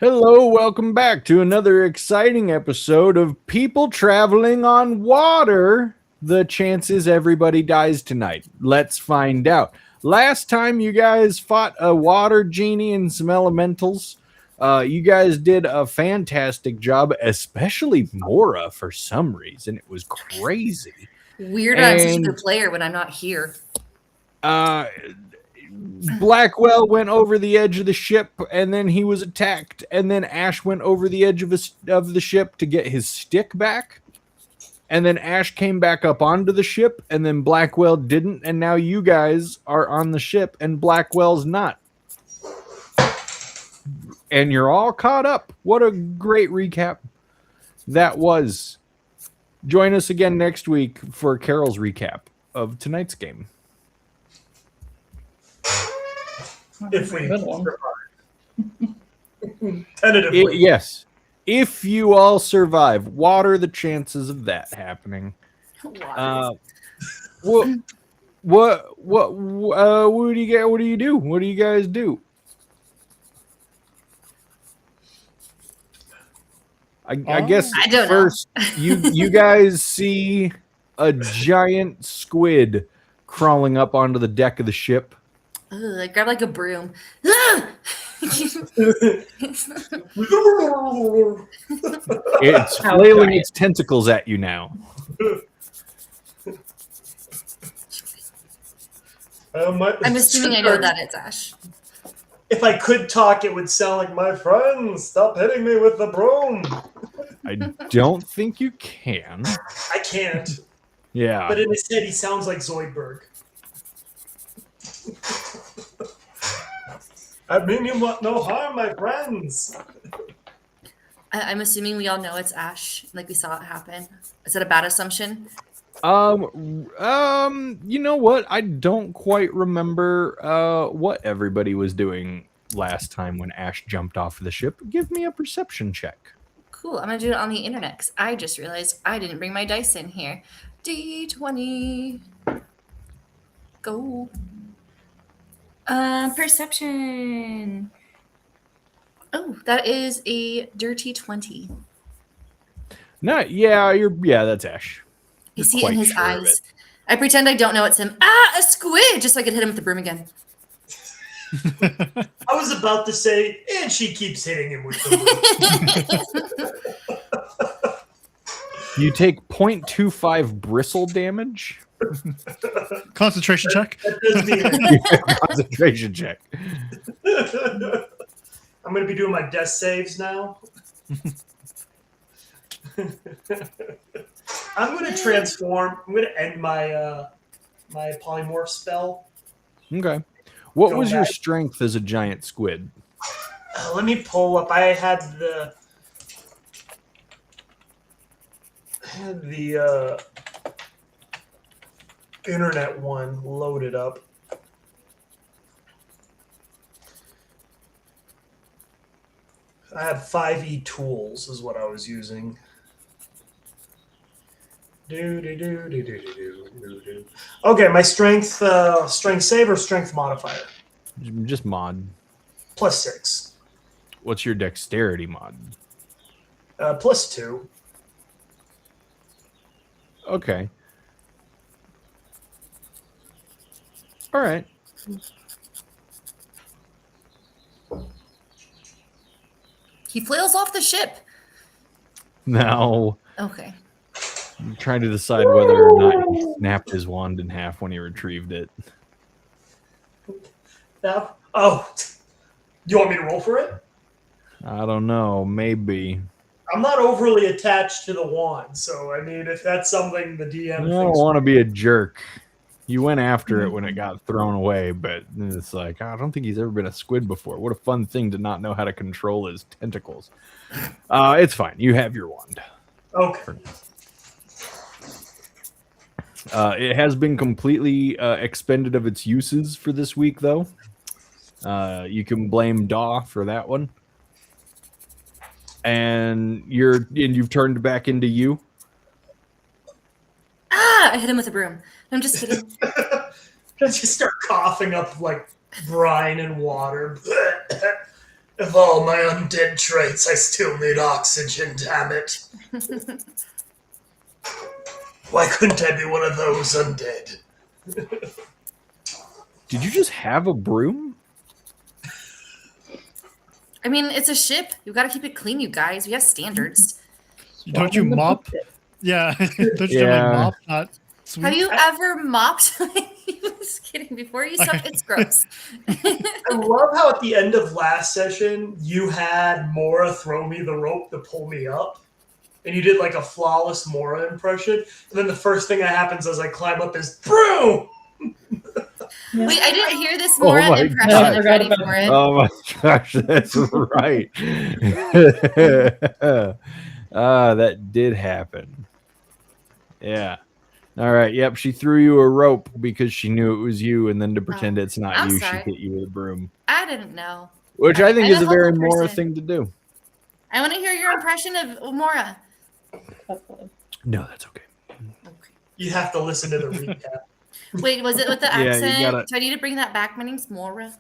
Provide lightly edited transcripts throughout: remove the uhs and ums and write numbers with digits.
Hello, welcome back to another exciting episode of People Traveling on Water. The chances everybody dies tonight. Let's find out. Last time you guys fought a water genie and some elementals. You guys did a fantastic job, especially Mora for some reason. It was crazy. Weird, I'm such a good player when I'm not here. Blackwell went over the edge of the ship, and then he was attacked. And then Ash went over the edge of the ship to get his stick back. And then Ash came back up onto the ship, and then Blackwell didn't. And now you guys are on the ship, and Blackwell's not. And you're all caught up. What a great recap that was. Join us again next week for Carol's recap of tonight's game. If we tentatively, yes. If you all survive, what are the chances of that happening? What do you get? What do you do? What do you guys do? I guess I don't first you guys see a giant squid crawling up onto the deck of the ship. I grab like a broom. It's flailing its tentacles at you now. I'm assuming I know that it's Ash. If I could talk, it would sound like, "My friends, stop hitting me with the broom." I don't think you can. I can't. Yeah. But in his head, he sounds like Zoidberg. I mean you want no harm, my friends. I'm assuming we all know it's Ash, like we saw it happen. Is that a bad assumption? You know what? I don't quite remember what everybody was doing last time when Ash jumped off the ship. Give me a perception check. Cool. I'm gonna do it on the internet because I just realized I didn't bring my dice in here. D20. Go. Perception. Oh, that is a dirty 20. Yeah, that's Ash. You see it in his eyes. I pretend I don't know it's him. Ah, a squid! Just so I could hit him with the broom again. I was about to say, and she keeps hitting him with the broom. You take 0.25 bristle damage. Concentration check. Concentration check. I'm going to be doing my death saves now. I'm going to transform. I'm going to end my my polymorph spell. Okay. What was your strength as a giant squid? Let me pull up. I had the internet one loaded up. I had 5e tools is what I was using. Okay, my strength save or strength modifier? Just mod. +6. What's your dexterity mod? +2. Okay. All right. He flails off the ship. Now, Okay. I'm trying to decide whether or not he snapped his wand in half when he retrieved it. Now, oh, you want me to roll for it? I don't know. Maybe. I'm not overly attached to the wand, so I mean, if that's something the DM I don't want to be a jerk. You went after it when it got thrown away, but it's like, I don't think he's ever been a squid before. What a fun thing to not know how to control his tentacles. It's fine. You have your wand. Okay. It has been completely expended of its uses for this week, though. You can blame Daw for that one. And you've turned back into you. Ah! I hit him with a broom. I'm just kidding. Just start coughing up like brine and water. Of all my undead traits, I still need oxygen, damn it. Why couldn't I be one of those undead? Did you just have a broom? I mean, it's a ship. You've got to keep it clean, you guys. We have standards. Don't you mop? Yeah. Don't you generally mop? Not sweep? Have you ever mopped? Just kidding. Before you suck, it's gross. I love how at the end of last session, you had Mora throw me the rope to pull me up. And you did like a flawless Mora impression. And then the first thing that happens as I climb up is broom! Wait, I didn't hear this Mora my impression. God. I'm ready for it. Oh my gosh, that's right. That did happen. Yeah. All right. Yep. She threw you a rope because she knew it was you, and then to pretend it's not I'm you, sorry. she hit you with a broom. I didn't know. Which I think I'm is a a very humble Mora person. thing to do. I want to hear your impression of Mora. No, that's okay. Okay. You have to listen to the recap. Wait, was it with the Yeah, you accent? gotta- Do I need to bring that back? My name's Mora.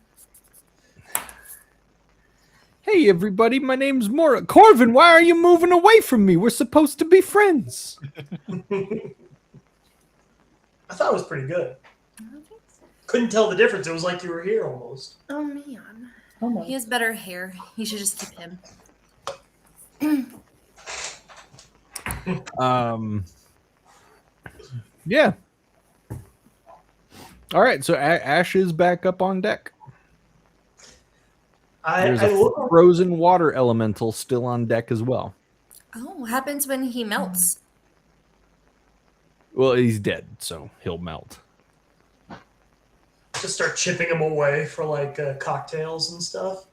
Hey, everybody. My name's Mora. Corvin, why are you moving away from me? We're supposed to be friends. I thought it was pretty good. Couldn't tell the difference. It was like you were here almost. Oh, man. Oh He has better hair. You should just keep him. Yeah. All right. So Ash is back up on deck. There's I a look frozen water elemental still on deck as well. Oh, what happens when he melts? Well, he's dead, so he'll melt. to start chipping him away for like cocktails and stuff.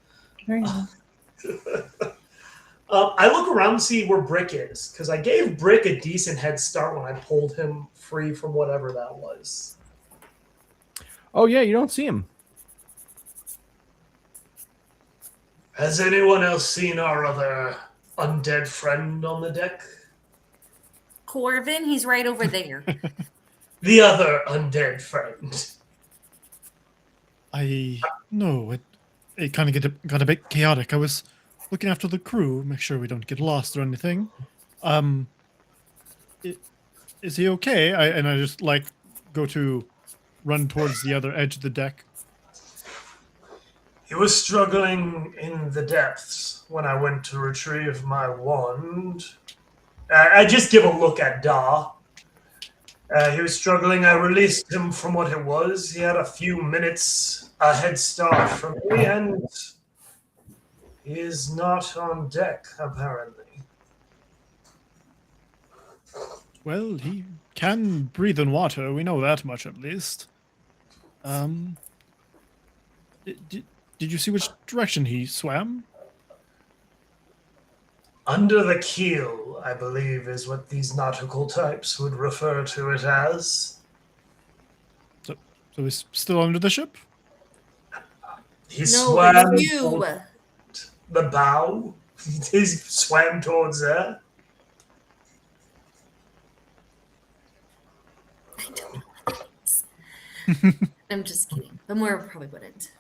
Very nice. I look around to see where Brick is, because I gave Brick a decent head start when I pulled him free from whatever that was. Oh, yeah, you don't see him. Has anyone else seen our other undead friend on the deck? Corvin, he's right over there. The other undead friend. It kind of got a bit chaotic. I was looking after the crew, make sure we don't get lost or anything. Is he okay? I just go to run towards the other edge of the deck. He was struggling in the depths when I went to retrieve my wand. I just give a look at Da. He was struggling. I released him from what it was. He had a few minutes a head start from me, and he is not on deck, apparently. Well, he can breathe in water. We know that much, at least. Did you see which direction he swam? Under the keel, I believe, is what these nautical types would refer to it as. So he's still under the ship? He No, swam it's you. toward the bow. He swam towards there. I don't know what that is. I'm just kidding. But more probably wouldn't.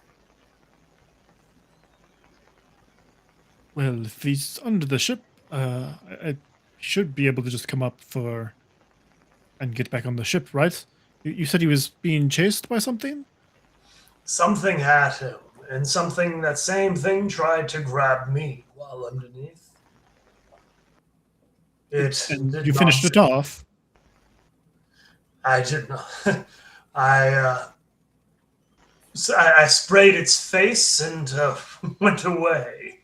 Well, if he's under the ship, I should be able to just come up and get back on the ship, right? You said he was being chased by something? Something had him, and that same thing tried to grab me while underneath. And did you not finished it succeed. off. I did not. I sprayed its face and went away.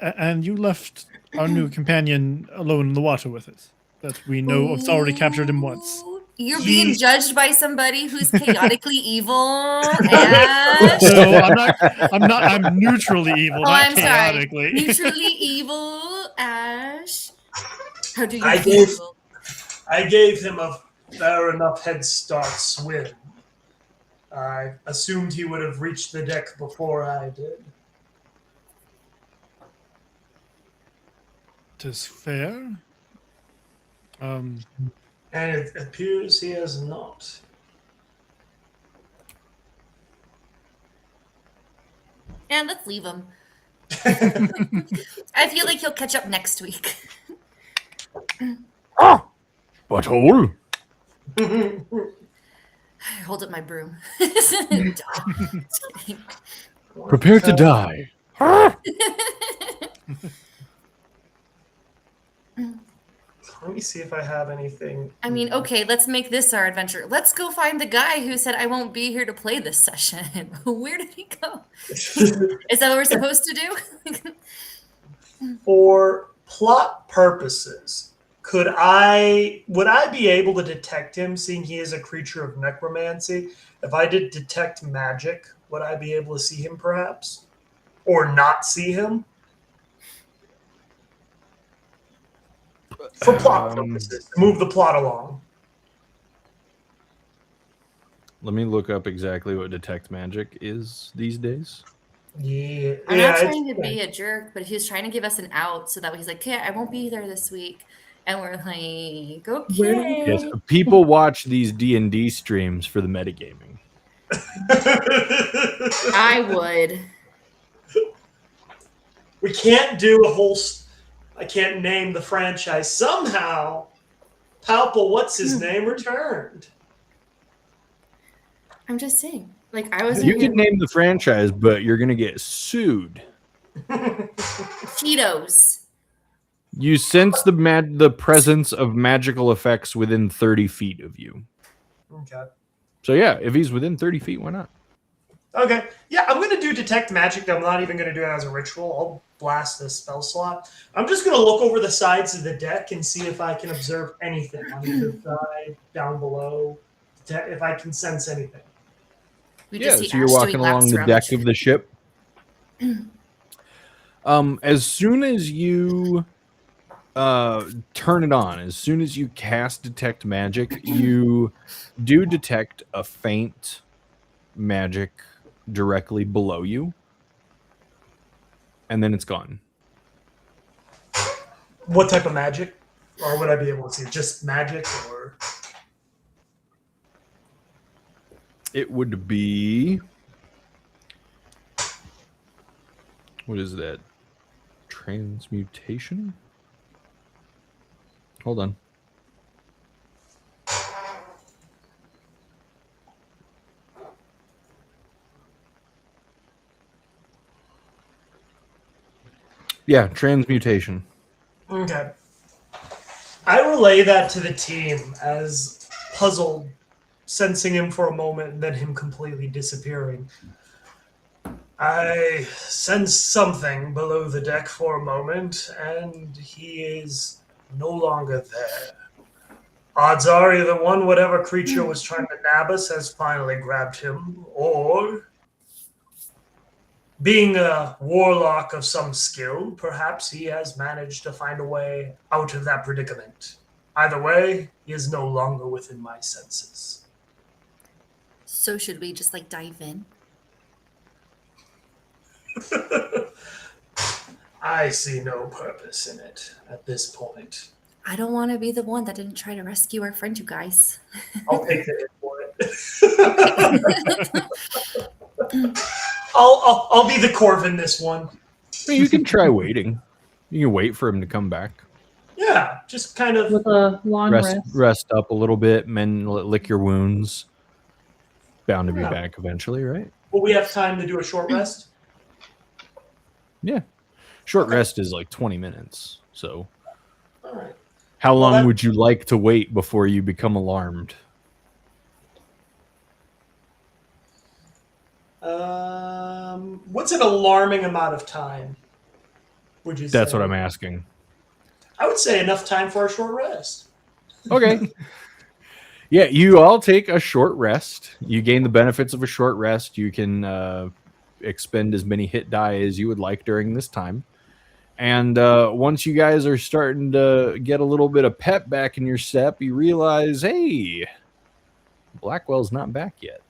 And you left our new companion alone in the water with it. That we know it's already captured him once. Ooh, You're being He's- judged by somebody who's chaotically evil. Ash. No, I'm not. I'm neutrally evil, Oh, not I'm sorry. chaotically. Neutrally evil, Ash. How do you I feel? gave him a fair enough head start swim. I assumed he would have reached the deck before I did. 'Tis fair. And it appears he has not. And let's leave him. I feel like he'll catch up next week. Ah, butthole. I hold up my broom. Prepare to die. Let me see if I have anything. I mean, okay, let's make this our adventure. Let's go find the guy who said I won't be here to play this session. Where did he go? Is that what we're supposed to do? For plot purposes, would I be able to detect him, seeing he is a creature of necromancy? If I did detect magic, would I be able to see him perhaps? Or not see him? For plot purposes, to move the plot along. Let me look up exactly what detect magic is these days. Yeah, I'm not trying to be a jerk, but he's trying to give us an out so that he's like, okay, I won't be there this week. And we're like, okay. Yes, people watch these D&D streams for the metagaming. I would. We can't do a whole. I can't name the franchise. Somehow, Palpa, what's his name, returned. I'm just saying. Like, I was. You can name the franchise, but you're going to get sued. Cheetos. You sense the presence of magical effects within 30 feet of you. Okay. So yeah, if he's within 30 feet, why not? Okay. Yeah, I'm going to do detect magic. I'm not even going to do it as a ritual. I'll blast this spell slot. I'm just going to look over the sides of the deck and see if I can observe anything on either side, down below, if I can sense anything. We Yeah, just see so you're Ash walking doing along laps the around deck of the ship. As soon as you turn it on, as soon as you cast detect magic, you do detect a faint magic directly below you, and then it's gone. What type of magic? Or would I be able to see just magic or... It would be... What is that? Transmutation? Hold on. Yeah, transmutation. Okay. I relay that to the team as puzzled, sensing him for a moment and then him completely disappearing. I sense something below the deck for a moment, and he is no longer there. Odds are either one, whatever creature was trying to nab us has finally grabbed him, or being a warlock of some skill, perhaps he has managed to find a way out of that predicament. Either way, he is no longer within my senses. So should we just like dive in? I see no purpose in it at this point. I don't want to be the one that didn't try to rescue our friend, you guys. I'll take the hit for it. I'll be the Corvin this one. You can try waiting. You can wait for him to come back. Yeah, just kind of with a long rest. Rest up a little bit, and then lick your wounds. Bound to be Yeah. back eventually, right? Will we have time to do a short rest? Yeah. Short rest is like 20 minutes. So All right. how long that- would you like to wait before you become alarmed? What's an alarming amount of time? Would you say? That's what I'm asking. I would say enough time for a short rest. Okay. Yeah, you all take a short rest. You gain the benefits of a short rest. You can expend as many hit die as you would like during this time. And once you guys are starting to get a little bit of pep back in your step, you realize, hey, Blackwell's not back yet.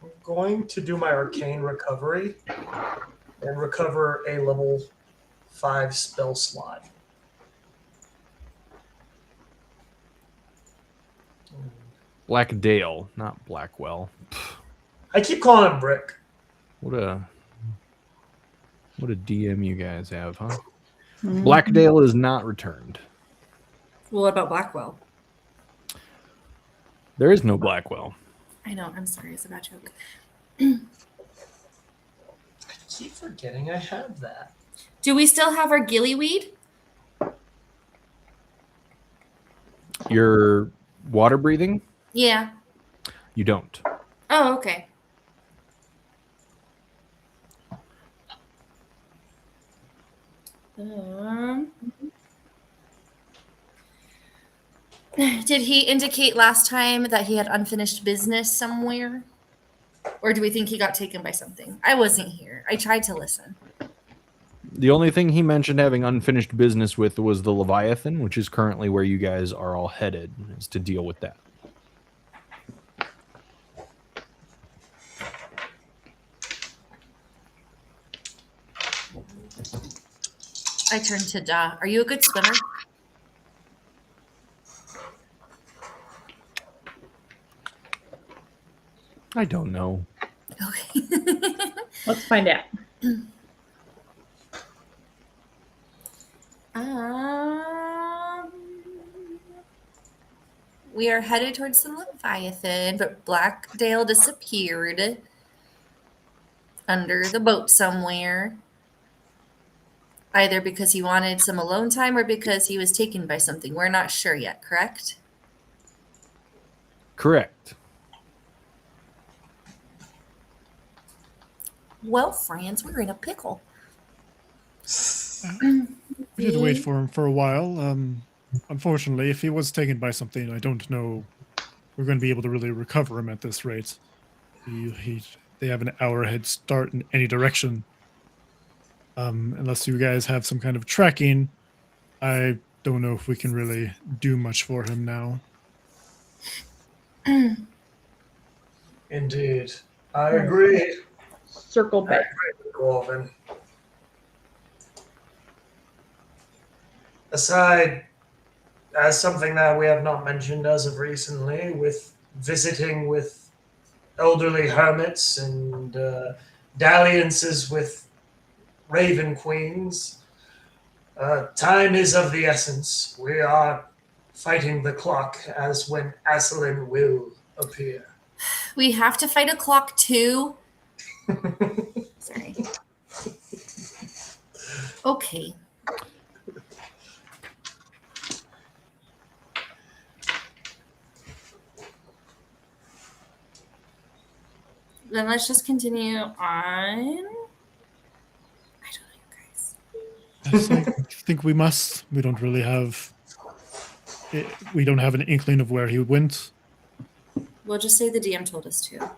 I'm going to do my arcane recovery and recover a level 5 spell slot. Blackdale, not Blackwell. I keep calling him Brick. What a DM you guys have, huh? Blackdale is not returned. Well, what about Blackwell? There is no Blackwell. I know. I'm sorry. It's a bad joke. I keep forgetting I have that. Do we still have our gillyweed? Your water breathing? Yeah. You don't. Oh, okay. Did he indicate last time that he had unfinished business somewhere? Or do we think he got taken by something? I wasn't here. I tried to listen. The only thing he mentioned having unfinished business with was the Leviathan, which is currently where you guys are all headed, is to deal with that. I turned to Da. Are you a good swimmer? I don't know. Okay. Let's find out. We are headed towards the Leviathan, but Blackdale disappeared under the boat somewhere. Either because he wanted some alone time or because he was taken by something. We're not sure yet, correct? Correct. Well, Franz, we're in a pickle. We did wait for him for a while. Unfortunately, if he was taken by something, I don't know we're going to be able to really recover him at this rate. They have an hour head start in any direction. Unless you guys have some kind of tracking, I don't know if we can really do much for him now. Indeed. I agree. Circle I back. agree with Gorvin. Aside, as something that we have not mentioned as of recently, with visiting with elderly hermits and dalliances with raven queens, time is of the essence. We are fighting the clock as when Aslan will appear. We have to fight a clock too. Sorry. Okay. Then let's just continue on. I don't know, you guys. Yes, I think we must. We don't really have. We don't have an inkling of where he went. We'll just say the DM told us to.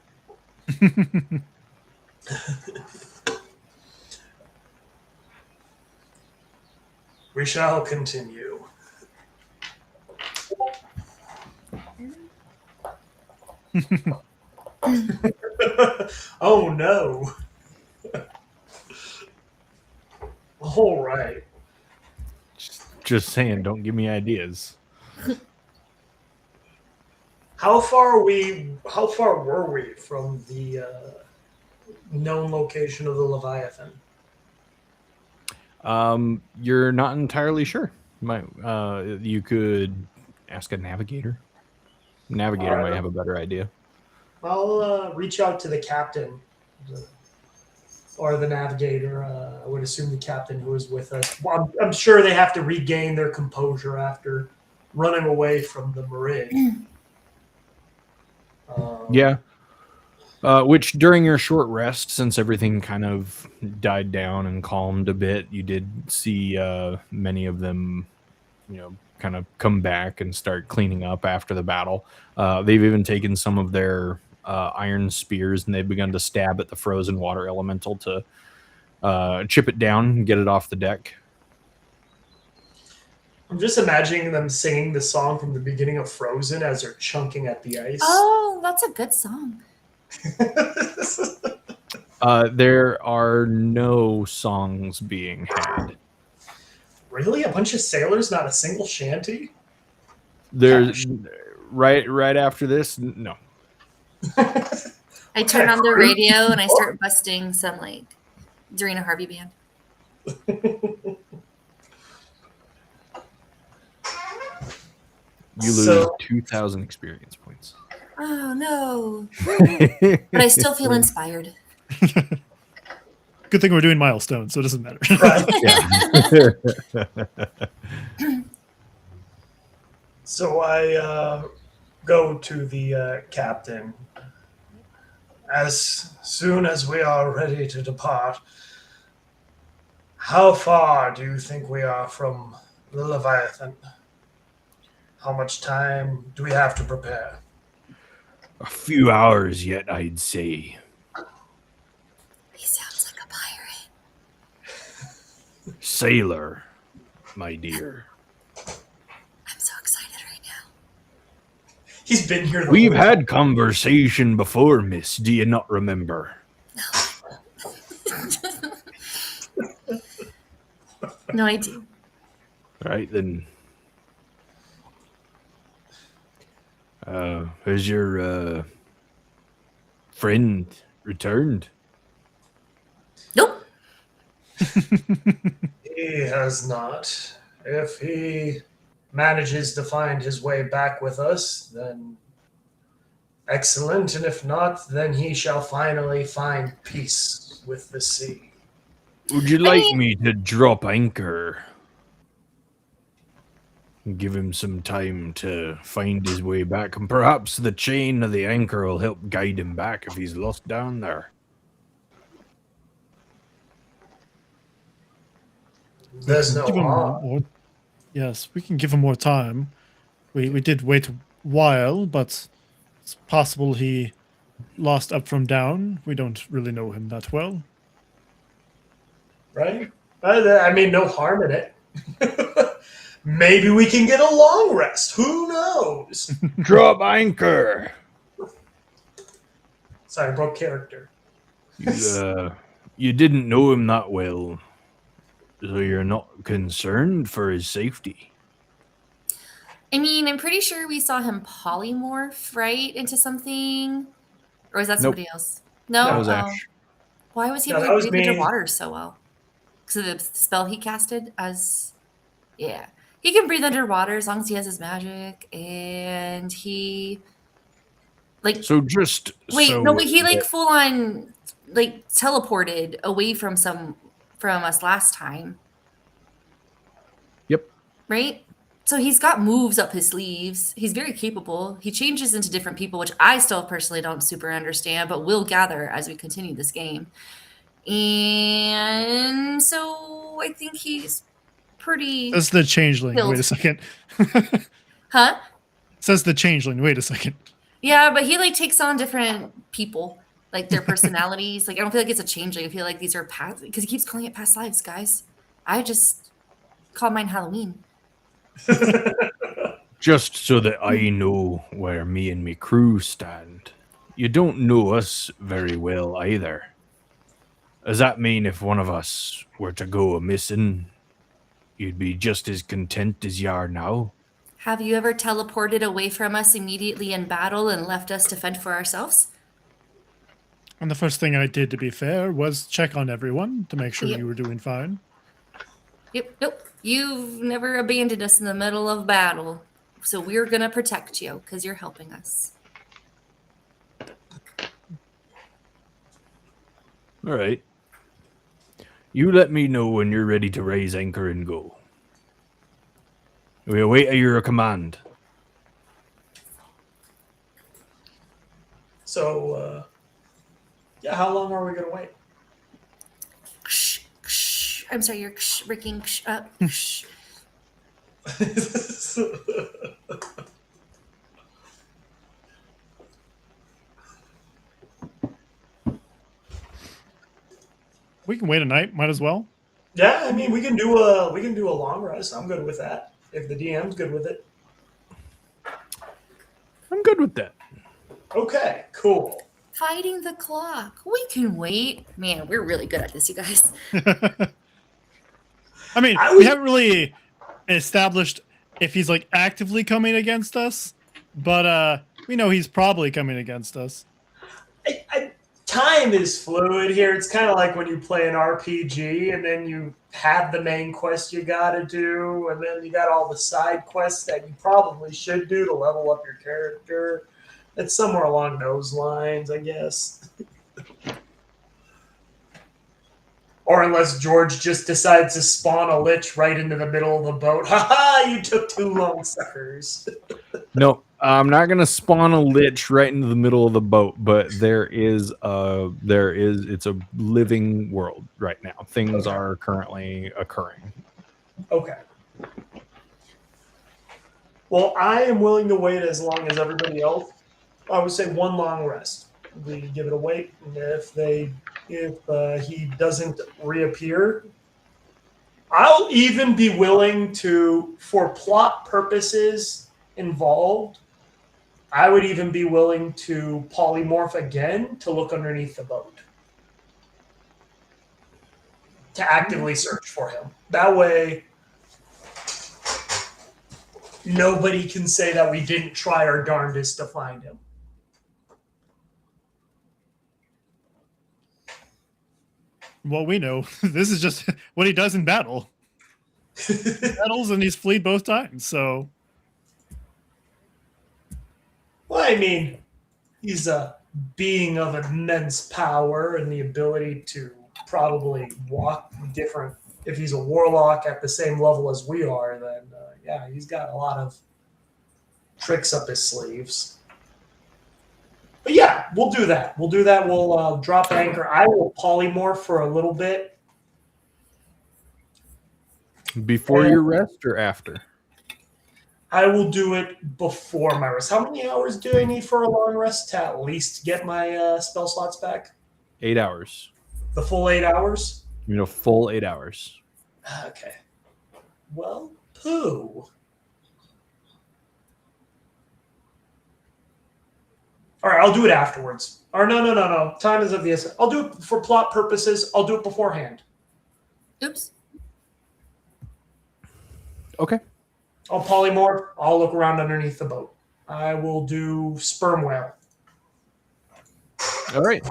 We shall continue. Oh no. All right. Just saying, don't give me ideas. How far were we from the known location of the Leviathan? You're not entirely sure. You could ask a navigator. Navigator might have a better idea. I'll reach out to the captain or the navigator. I would assume the captain who was with us. Well, I'm sure they have to regain their composure after running away from the Marig. Yeah. Which during your short rest, since everything kind of died down and calmed a bit, you did see many of them, kind of come back and start cleaning up after the battle. They've even taken some of their iron spears and they've begun to stab at the frozen water elemental to chip it down and get it off the deck. I'm just imagining them singing the song from the beginning of Frozen as they're chunking at the ice. Oh, that's a good song. There are no songs being had. Really? A bunch of sailors, not a single shanty? There's right after this, no. I turn on the radio and I start busting some like Dorina Harvey band. You lose 2,000 experience points. Oh no! But I still feel inspired. Good thing we're doing milestones, so it doesn't matter. Yeah. So I go to the captain. As soon as we are ready to depart, how far do you think we are from the Leviathan? How much time do we have to prepare? A few hours yet, I'd say. He sounds like a pirate. Sailor, my dear. I'm so excited right now. He's been here. We've had conversation before, miss. Do you not remember? No, I do. Right then. Has your friend returned? Nope. He has not. If he manages to find his way back with us, then excellent. And if not, then he shall finally find peace with the sea. Would you like me to drop anchor? Give him some time to find his way back, and perhaps the chain of the anchor will help guide him back if he's lost down there. There's no Give him harm. more, yes, we can give him more time. We did wait a while, but it's possible he lost up from down. We don't really know him that well. Right? I mean, no harm in it. Maybe we can get a long rest. Who knows? Drop anchor! Sorry, broke character. You didn't know him that well, so you're not concerned for his safety. I mean, I'm pretty sure we saw him polymorph, right, into something. Or was that somebody else? No? That was Oh. Ash. Why was he No, able that to was breathe me. underwater so well? Because of the spell he casted as... Yeah. He can breathe underwater as long as he has his magic. And he... Like... So just Wait, so no, but he like that- full on like teleported away from us last time. Yep. Right? So he's got moves up his sleeves. He's very capable. He changes into different people, which I still personally don't super understand, but we'll gather as we continue this game. And so I think he's pretty... Says the changeling. Killed. Wait a second. Huh? Says the changeling. Wait a second. Yeah, but he like takes on different people, like their personalities. Like I don't feel like it's a changeling. I feel like these are past, because he keeps calling it past lives, guys. I just call mine Halloween. Just so that I know where me and me crew stand. You don't know us very well either. Does that mean if one of us were to go a-missing, you'd be just as content as you are now? Have you ever teleported away from us immediately in battle and left us to fend for ourselves? And the first thing I did, to be fair, was check on everyone to make sure Yep. you were doing fine. Yep, nope. You've never abandoned us in the middle of battle. So we're going to protect you because you're helping us. All right. You let me know when you're ready to raise anchor and go. We await your command. So, yeah, how long are we going to wait? I'm sorry, you're breaking up. We can wait a night. Might as well. Yeah, I mean, we can do a long rest. I'm good with that. If the DM's good with it. I'm good with that. Okay, cool. Fighting the clock. We can wait. Man, we're really good at this, you guys. I mean, we haven't really established if he's like actively coming against us, but we know he's probably coming against us. Time is fluid here. It's kind of like when you play an RPG and then you have the main quest you got to do, and then you got all the side quests that you probably should do to level up your character. It's somewhere along those lines, I guess. Or unless George just decides to spawn a lich right into the middle of the boat. Ha ha! You took too long, suckers. No, I'm not gonna spawn a lich right into the middle of the boat, but it's a living world right now. Things Okay. are currently occurring. Okay. Well, I am willing to wait as long as everybody else. I would say one long rest. We give it a wait, and if he doesn't reappear, I'll even be willing to, for plot purposes involved, I would even be willing to polymorph again to look underneath the boat. To actively search for him. That way, nobody can say that we didn't try our darndest to find him. Well, we know this is just what he does in battle. Battles, and he's fleed both times. So, Well, I mean, he's a being of immense power and the ability to probably walk different. If he's a warlock at the same level as we are, then yeah, he's got a lot of tricks up his sleeves. But yeah, we'll do that. We'll drop anchor. I will polymorph for a little bit. Before your rest or after? I will do it before my rest. How many hours do I need for a long rest to at least get my spell slots back? 8 hours. The full 8 hours? Full 8 hours. Okay. Well, poo. All right, I'll do it afterwards. Or no. Time is of the essence. I'll do it for plot purposes. I'll do it beforehand. Oops. Okay. I'll polymorph. I'll look around underneath the boat. I will do sperm whale. All right.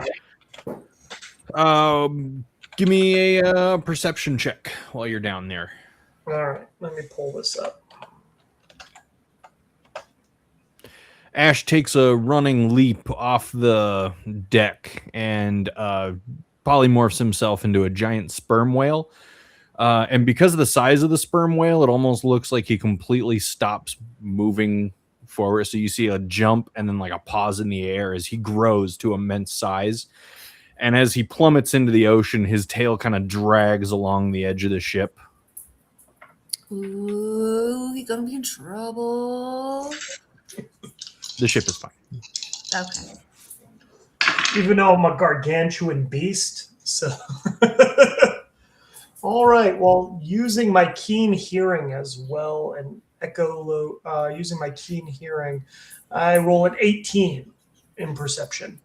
Give me a perception check while you're down there. All right, let me pull this up. Ash takes a running leap off the deck and polymorphs himself into a giant sperm whale. And because of the size of the sperm whale, it almost looks like he completely stops moving forward. So you see a jump and then like a pause in the air as he grows to immense size. And as he plummets into the ocean, his tail kind of drags along the edge of the ship. Ooh, you're gonna be in trouble. The ship is fine. Okay. Even though I'm a gargantuan beast, so. All right. Well, using my keen hearing as well and using my keen hearing, I roll an 18 in perception.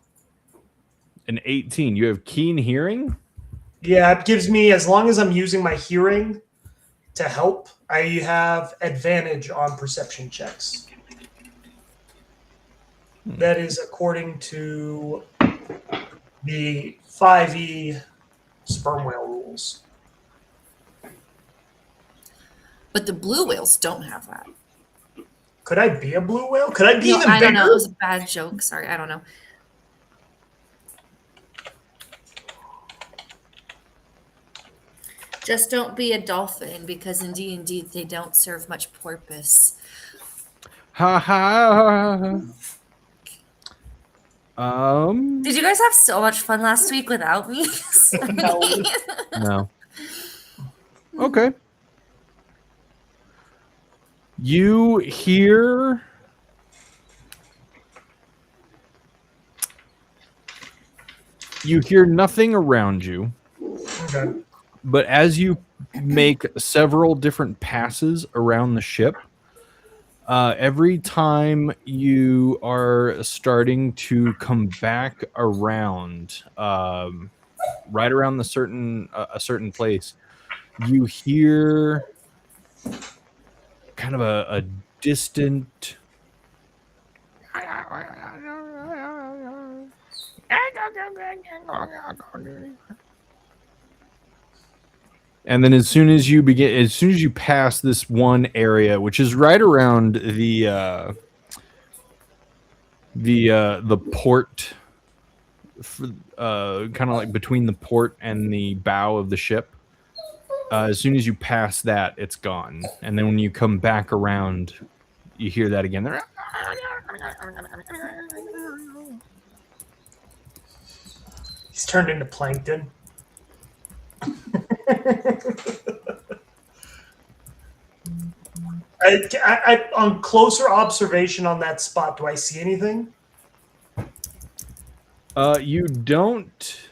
An 18. You have keen hearing? Yeah, it gives me, as long as I'm using my hearing to help, I have advantage on perception checks. That is according to the 5e sperm whale rules. But the blue whales don't have that. Could I be a blue whale? Could I be No, even I bigger? don't know. It was a bad joke. Sorry, I don't know. Just don't be a dolphin because in D&D they don't serve much purpose. Ha ha. Did you guys have so much fun last week without me? No. Okay. You hear nothing around you. Okay. But as you make several different passes around the ship, every time you are starting to come back around, right around a certain place, you hear kind of a distant And then as soon as you pass this one area, which is right around the port, kind of like between the port and the bow of the ship, as soon as you pass that, it's gone. And then when you come back around, you hear that again. He's turned into plankton. On closer observation on that spot, do I see anything? You don't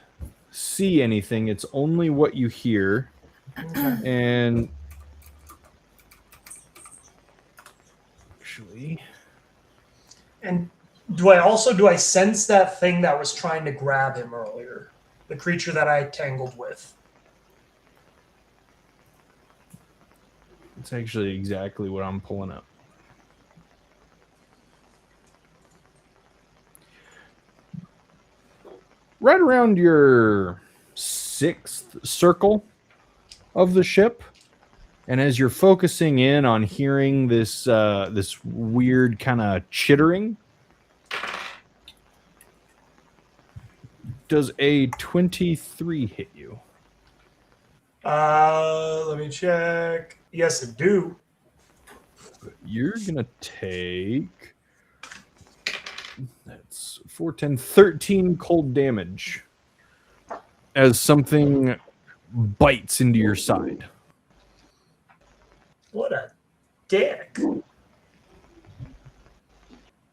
see anything. It's only what you hear. And actually, and do I sense that thing that was trying to grab him earlier? The creature that I tangled with. it's actually exactly what I'm pulling up. Right around your 6th circle of the ship, and as you're focusing in on hearing this weird kind of chittering, does a 23 hit you? Let me check. Yes, it do. You're gonna take, that's 4, 10, 13 cold damage as something bites into your side. What a dick.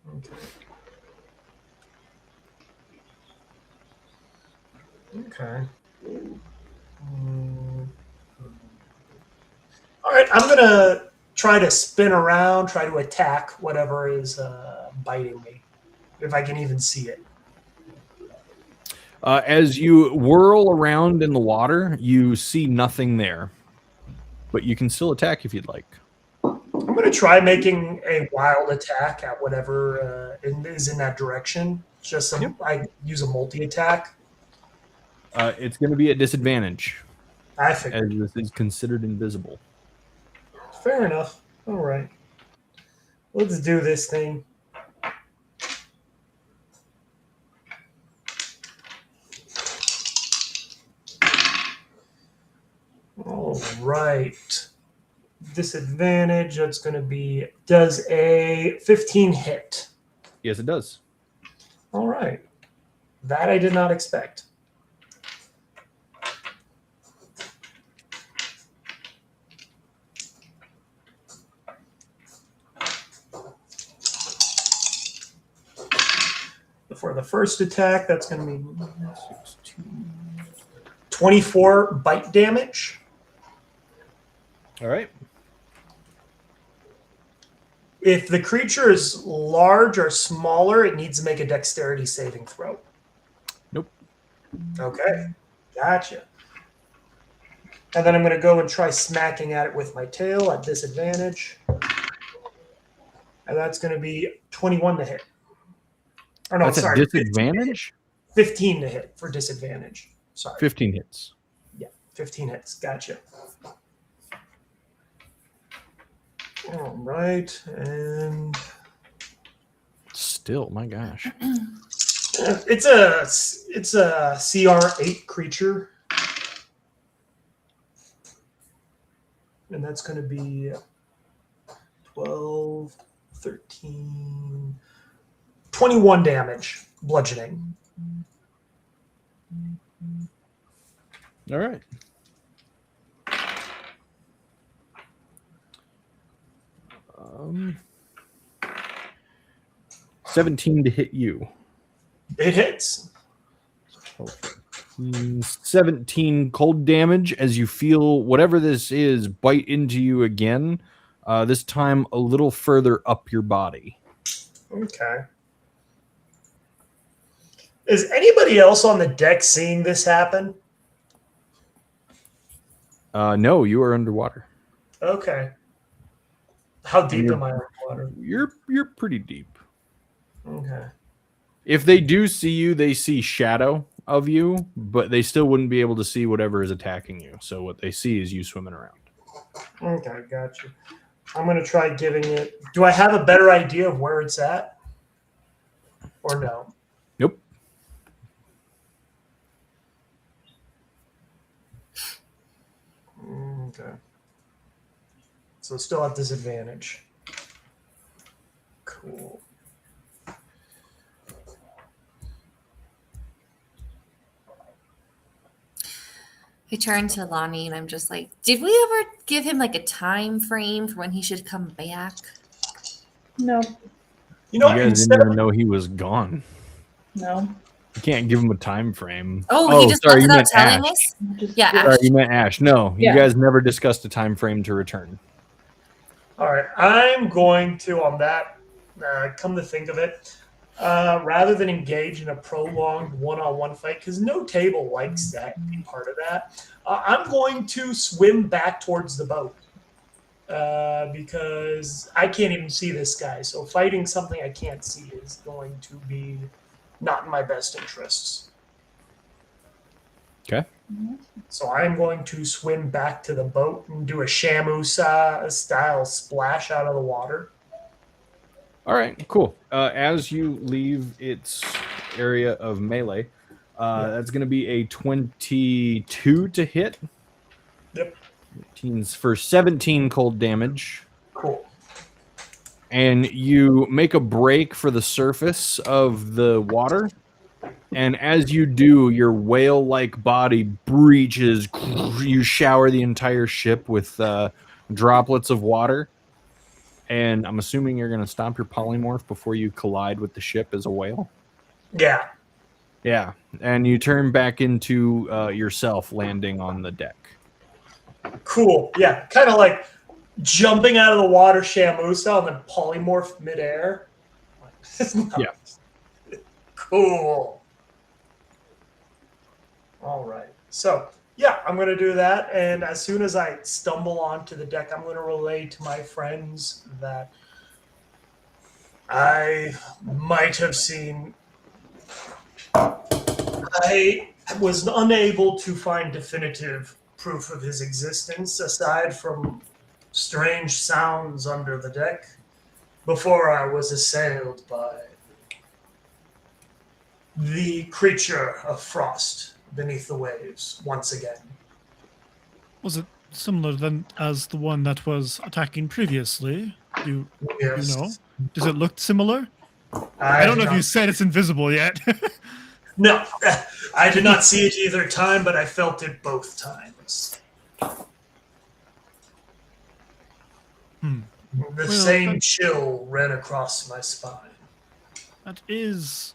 Okay. Okay. All right, I'm gonna try to spin around, try to attack whatever is biting me, if I can even see it. As you whirl around in the water, you see nothing there, but you can still attack if you'd like. I'm gonna try making a wild attack at whatever is in that direction. I use a multi-attack. It's going to be at disadvantage, I figured. as this is considered invisible. Fair enough. All right. Let's do this thing. All right. Disadvantage, that's going to be, does a 15 hit? Yes, it does. All right. That I did not expect. For the first attack, that's going to be 24 bite damage. All right. If the creature is large or smaller, it needs to make a dexterity saving throw. Nope. Okay. Gotcha. And then I'm going to go and try smacking at it with my tail at disadvantage. And that's going to be 21 to hit. Or no, That's sorry. a disadvantage? 15 to hit for disadvantage. Sorry. 15 hits. Yeah, 15 hits. Gotcha. All right, and Still, my gosh. it's a CR8 creature, and that's going to be 12, 13, 21 damage, bludgeoning. All right. Um, 17 to hit you. It hits. 17 cold damage as you feel whatever this is bite into you again, this time a little further up your body. Okay. Is anybody else on the deck seeing this happen? No, you are underwater. Okay. How deep am I underwater? You're pretty deep. Okay. If they do see you, they see shadow of you, but they still wouldn't be able to see whatever is attacking you. So what they see is you swimming around. Okay, got you. I'm going to try giving it. Do I have a better idea of where it's at? Or no? Nope. Okay. So still at disadvantage. Cool. I turn to Lonnie and I'm just like, did we ever give him like a time frame for when he should come back? No, You know, You guys instead didn't even of, know he was gone. no. You can't give him a time frame. Oh, he just sorry, left you without meant telling Ash. us? Just, Yeah, Sorry, Ash. you meant Ash. No, Yeah. you guys never discussed a time frame to return. all right, I'm going to, on that, come to think of it, rather than engage in a prolonged one-on-one fight, because no table likes that, be part of that, I'm going to swim back towards the boat. Because I can't even see this guy. So fighting something I can't see is going to be not in my best interests. Okay. So I'm going to swim back to the boat and do a Shamu style splash out of the water. All right, cool. As you leave its area of melee, that's going to be a 22 to hit. Yep. Teens for 17 cold damage. Cool. And you make a break for the surface of the water. And as you do, your whale-like body breaches. You shower the entire ship with droplets of water. And I'm assuming you're going to stomp your polymorph before you collide with the ship as a whale. Yeah. Yeah. And you turn back into yourself landing on the deck. Cool. Yeah. Kind of like jumping out of the water Shamu style and then polymorph midair. Yeah. Cool. All right. So, yeah, I'm going to do that. And as soon as I stumble onto the deck, I'm going to relay to my friends that I might have seen. I was unable to find definitive proof of his existence aside from strange sounds under the deck before I was assailed by the creature of frost beneath the waves once again. Was it similar then as the one that was attacking previously? You Yes. know? Does it look similar? I don't know if you said it's invisible yet. No, I did not see it either time, but I felt it both times. The same chill ran across my spine. That is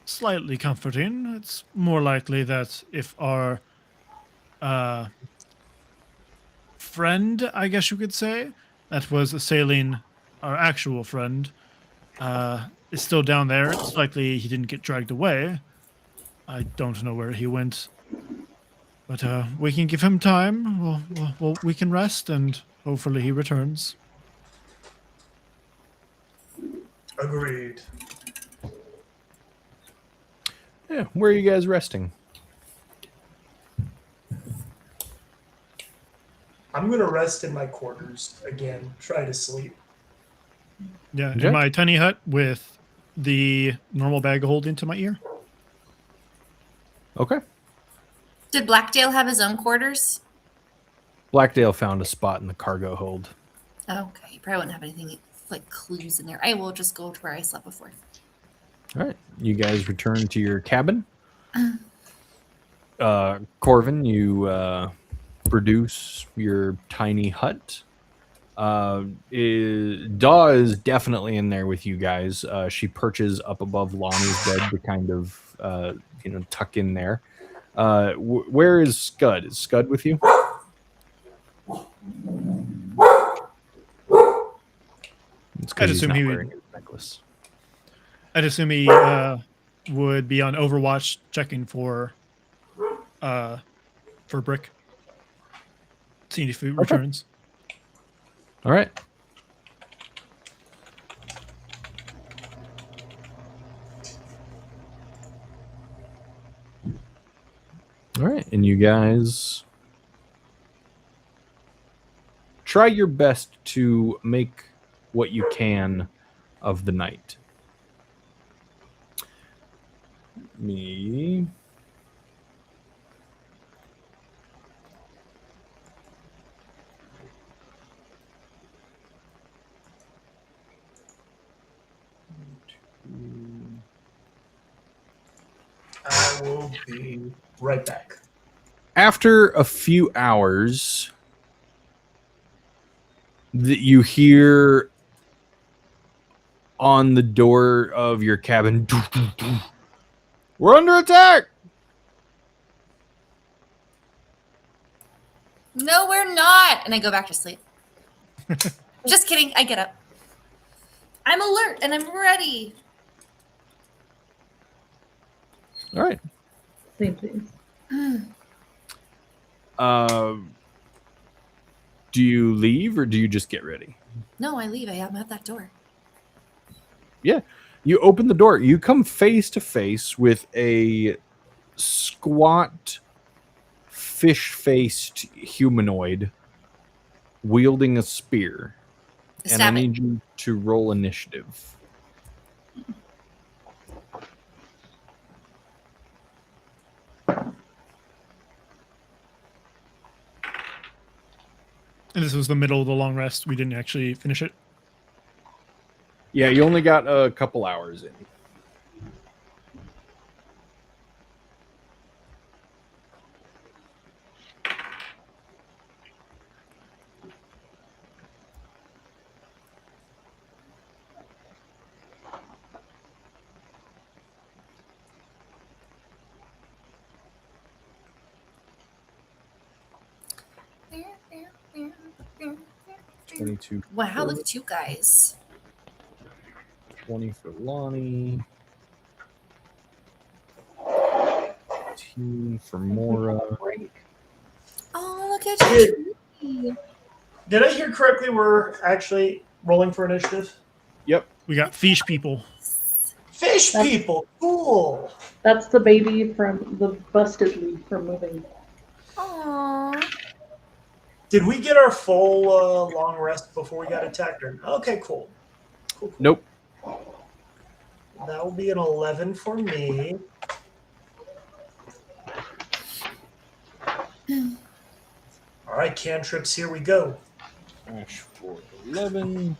slightly comforting. It's more likely that if our friend, I guess you could say, that was assailing our actual friend, is still down there. It's likely he didn't get dragged away. I don't know where he went. But we can give him time. We can rest, and hopefully he returns. Agreed. Yeah. Where are you guys resting? I'm going to rest in my quarters again, try to sleep. Yeah, Okay. in my tiny hut with the normal bag holding to my ear. Okay. Did Blackdale have his own quarters? Blackdale found a spot in the cargo hold. Okay, you probably wouldn't have anything like clues in there. I will just go to where I slept before. All right. You guys return to your cabin. Corvin, you produce your tiny hut. Daw is definitely in there with you guys. She perches up above Lonnie's bed to kind of, tuck in there. Where is Scud? Is Scud with you? It's because he's assume not he would- wearing his necklace. I'd assume he would be on Overwatch checking for Brick. Seeing if he returns. All right. All right, and you guys try your best to make what you can of the night. Me. I will be right back. After a few hours, that you hear on the door of your cabin, we're under attack. No, we're not. And I go back to sleep. Just kidding. I get up. I'm alert and I'm ready. All right. Same thing. Do you leave or do you just get ready? No, I leave. I'm at that door. Yeah. You open the door. You come face to face with a squat, fish-faced humanoid wielding a spear. And I Stab it. need you to roll initiative. And this was the middle of the long rest. We didn't actually finish it. Yeah, you only got a couple hours in. Wow, look at you guys. 20 for Lonnie. 18 for Mora. Break. Oh, look at you. Did I hear correctly? We're actually rolling for initiative. Yep. We got fish people. Fish That's- people, cool. That's the baby from the busted lead from moving. Aww. Did we get our full long rest before we got attacked? Okay, cool. Cool. Nope. That will be an 11 for me. All right, cantrips, here we go. Ash for 11.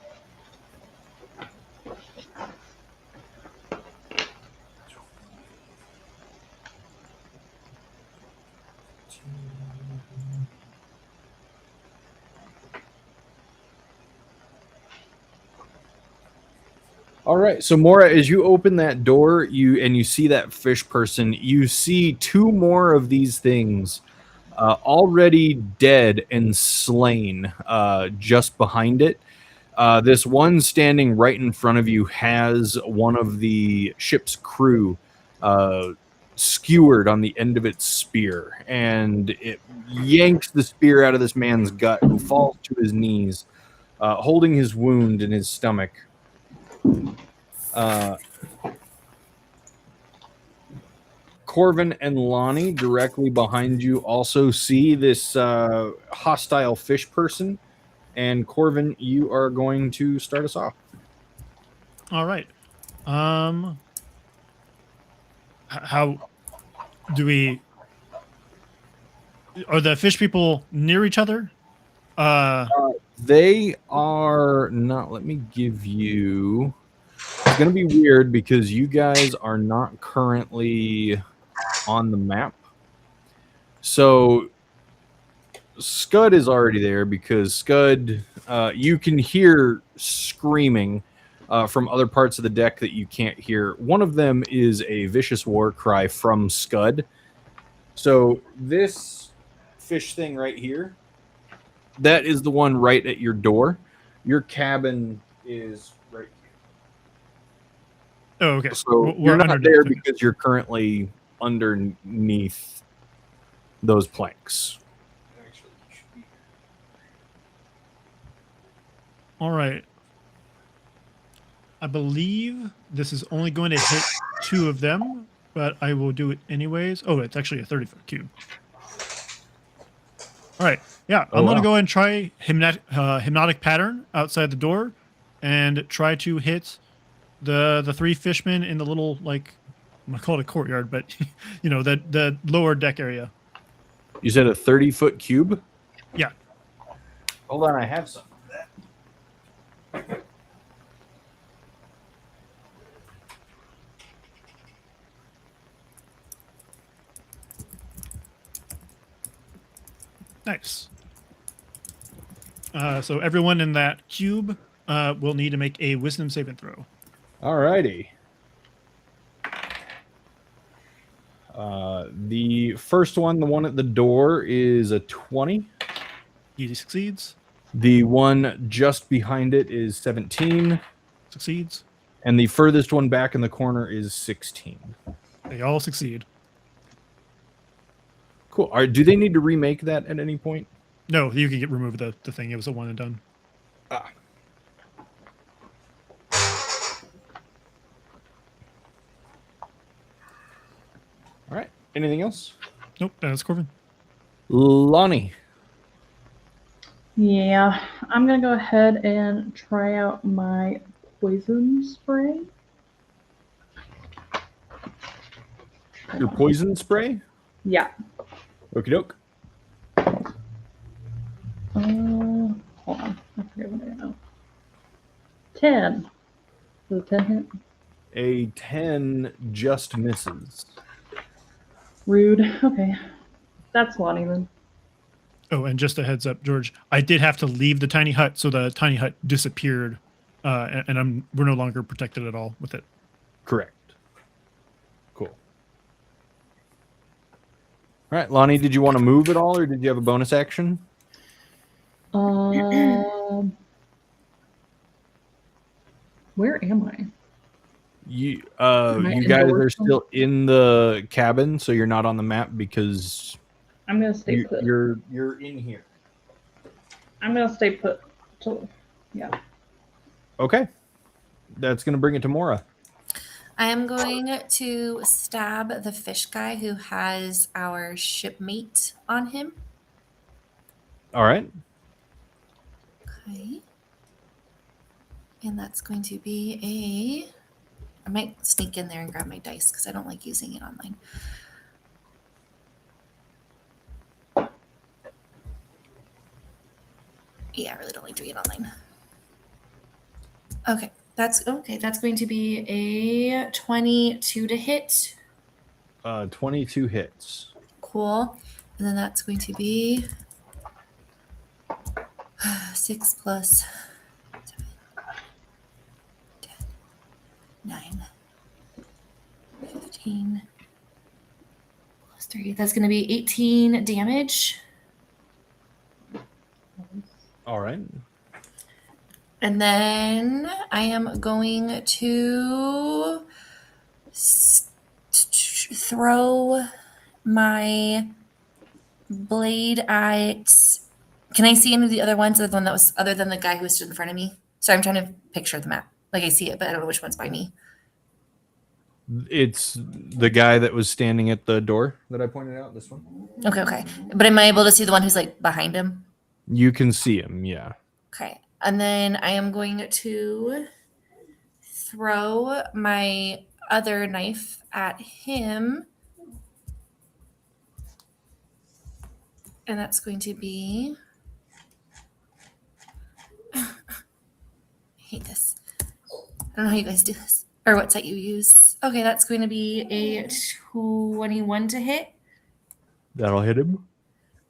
All right, so Mora, as you open that door, you see that fish person, you see two more of these things already dead and slain just behind it. This one standing right in front of you has one of the ship's crew skewered on the end of its spear, and it yanks the spear out of this man's gut, who falls to his knees, holding his wound in his stomach. Corvin and Lonnie directly behind you also see this hostile fish person. And Corvin, you are going to start us off. All right. How do we? Are the fish people near each other? They are not. Let me give you. It's going to be weird because you guys are not currently on the map. So Scud is already there because Scud, you can hear screaming from other parts of the deck that you can't hear. One of them is a vicious war cry from Scud. So this fish thing right here, that is the one right at your door. Your cabin is right here. Oh, okay. So We're you're not underneath there it. because you're currently underneath those planks. All right. I believe this is only going to hit two of them, but I will do it anyways. Oh, it's actually a 30-foot cube. All right. Yeah, I'm going to go and try hypnotic pattern outside the door and try to hit the three fishmen in the little, like, I'm going to call it a courtyard, but, you know, the lower deck area. You said a 30-foot cube? Yeah. Hold on, I have some. Nice. So everyone in that cube will need to make a wisdom saving throw. Alrighty. The first one, the one at the door, is a 20. He succeeds. The one just behind it is 17. Succeeds. And the furthest one back in the corner is 16. They all succeed. Cool. Do they need to remake that at any point? No, you can remove the thing. It was a one and done. Ah. All right. Anything else? Nope, that's Corvin. Lonnie. Yeah, I'm gonna go ahead and try out my poison spray. Your poison spray? Yeah. Okie doke. Hold on. I forget what I know. 10. Does a 10 hit? A 10 just misses. Rude. Okay. That's Lonnie then. Oh, and just a heads up, George. I did have to leave the tiny hut, so the tiny hut disappeared, and we're no longer protected at all with it. Correct. Cool. All right, Lonnie, did you want to move at all, or did you have a bonus action? Where am I? You I you in guys the are workshop? still in the cabin, so you're not on the map because I'm gonna stay put. you're in here. I'm gonna stay put. Yeah. Okay, that's gonna bring it to Mora. I am going to stab the fish guy who has our shipmate on him. All right. Okay. And that's going to be a... I might sneak in there and grab my dice because I don't like using it online. Yeah, I really don't like doing it online. Okay, that's going to be a 22 to hit. 22 hits. Cool. And then that's going to be 6 plus 7, 10, 9, 15 plus 3. That's going to be 18 damage. All right. And then I am going to throw my blade at... Can I see any of the other ones? The one that was other than the guy who stood in front of me? Sorry, I'm trying to picture the map. Like I see it, but I don't know which one's by me. It's the guy that was standing at the door that I pointed out. This one. Okay. But am I able to see the one who's like behind him? You can see him. Yeah. Okay. And then I am going to throw my other knife at him. And that's going to be... I hate this. I don't know how you guys do this. Or what set you use. Okay, that's going to be a 21 to hit. That'll hit him.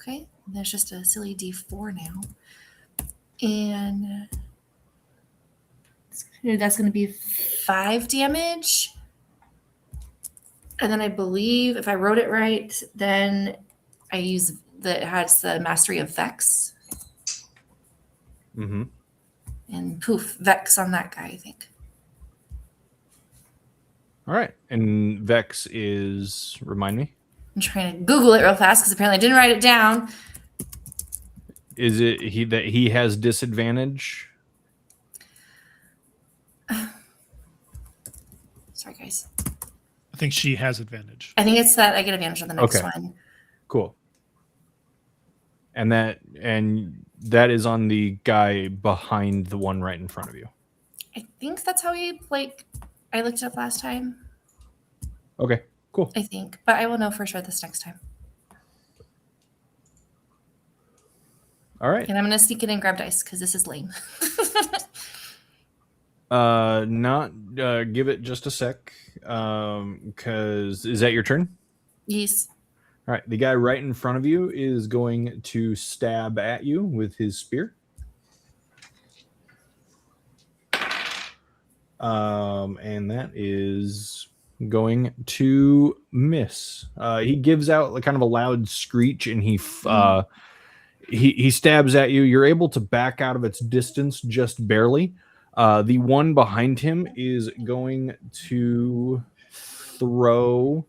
Okay. There's just a silly D4 now. And that's going to be 5 damage. And then I believe if I wrote it right, then I use it has the mastery of Vex. Mm-hmm. And poof, Vex on that guy, I think. All right. And Vex is, remind me. I'm trying to Google it real fast because apparently I didn't write it down. Is it that he has disadvantage? Sorry, guys. I think she has advantage. I think it's that I get advantage on the next Okay. one. Cool. And that is on the guy behind the one right in front of you. I think that's how I looked it up last time. Okay, cool. I think, but I will know for sure this next time. All right. And I'm gonna sneak in and grab dice because this is lame. Give it just a sec. Because is that your turn? Yes. All right. The guy right in front of you is going to stab at you with his spear. And that is going to miss. He gives out like kind of a loud screech, and he stabs at you. You're able to back out of its distance just barely. The one behind him is going to throw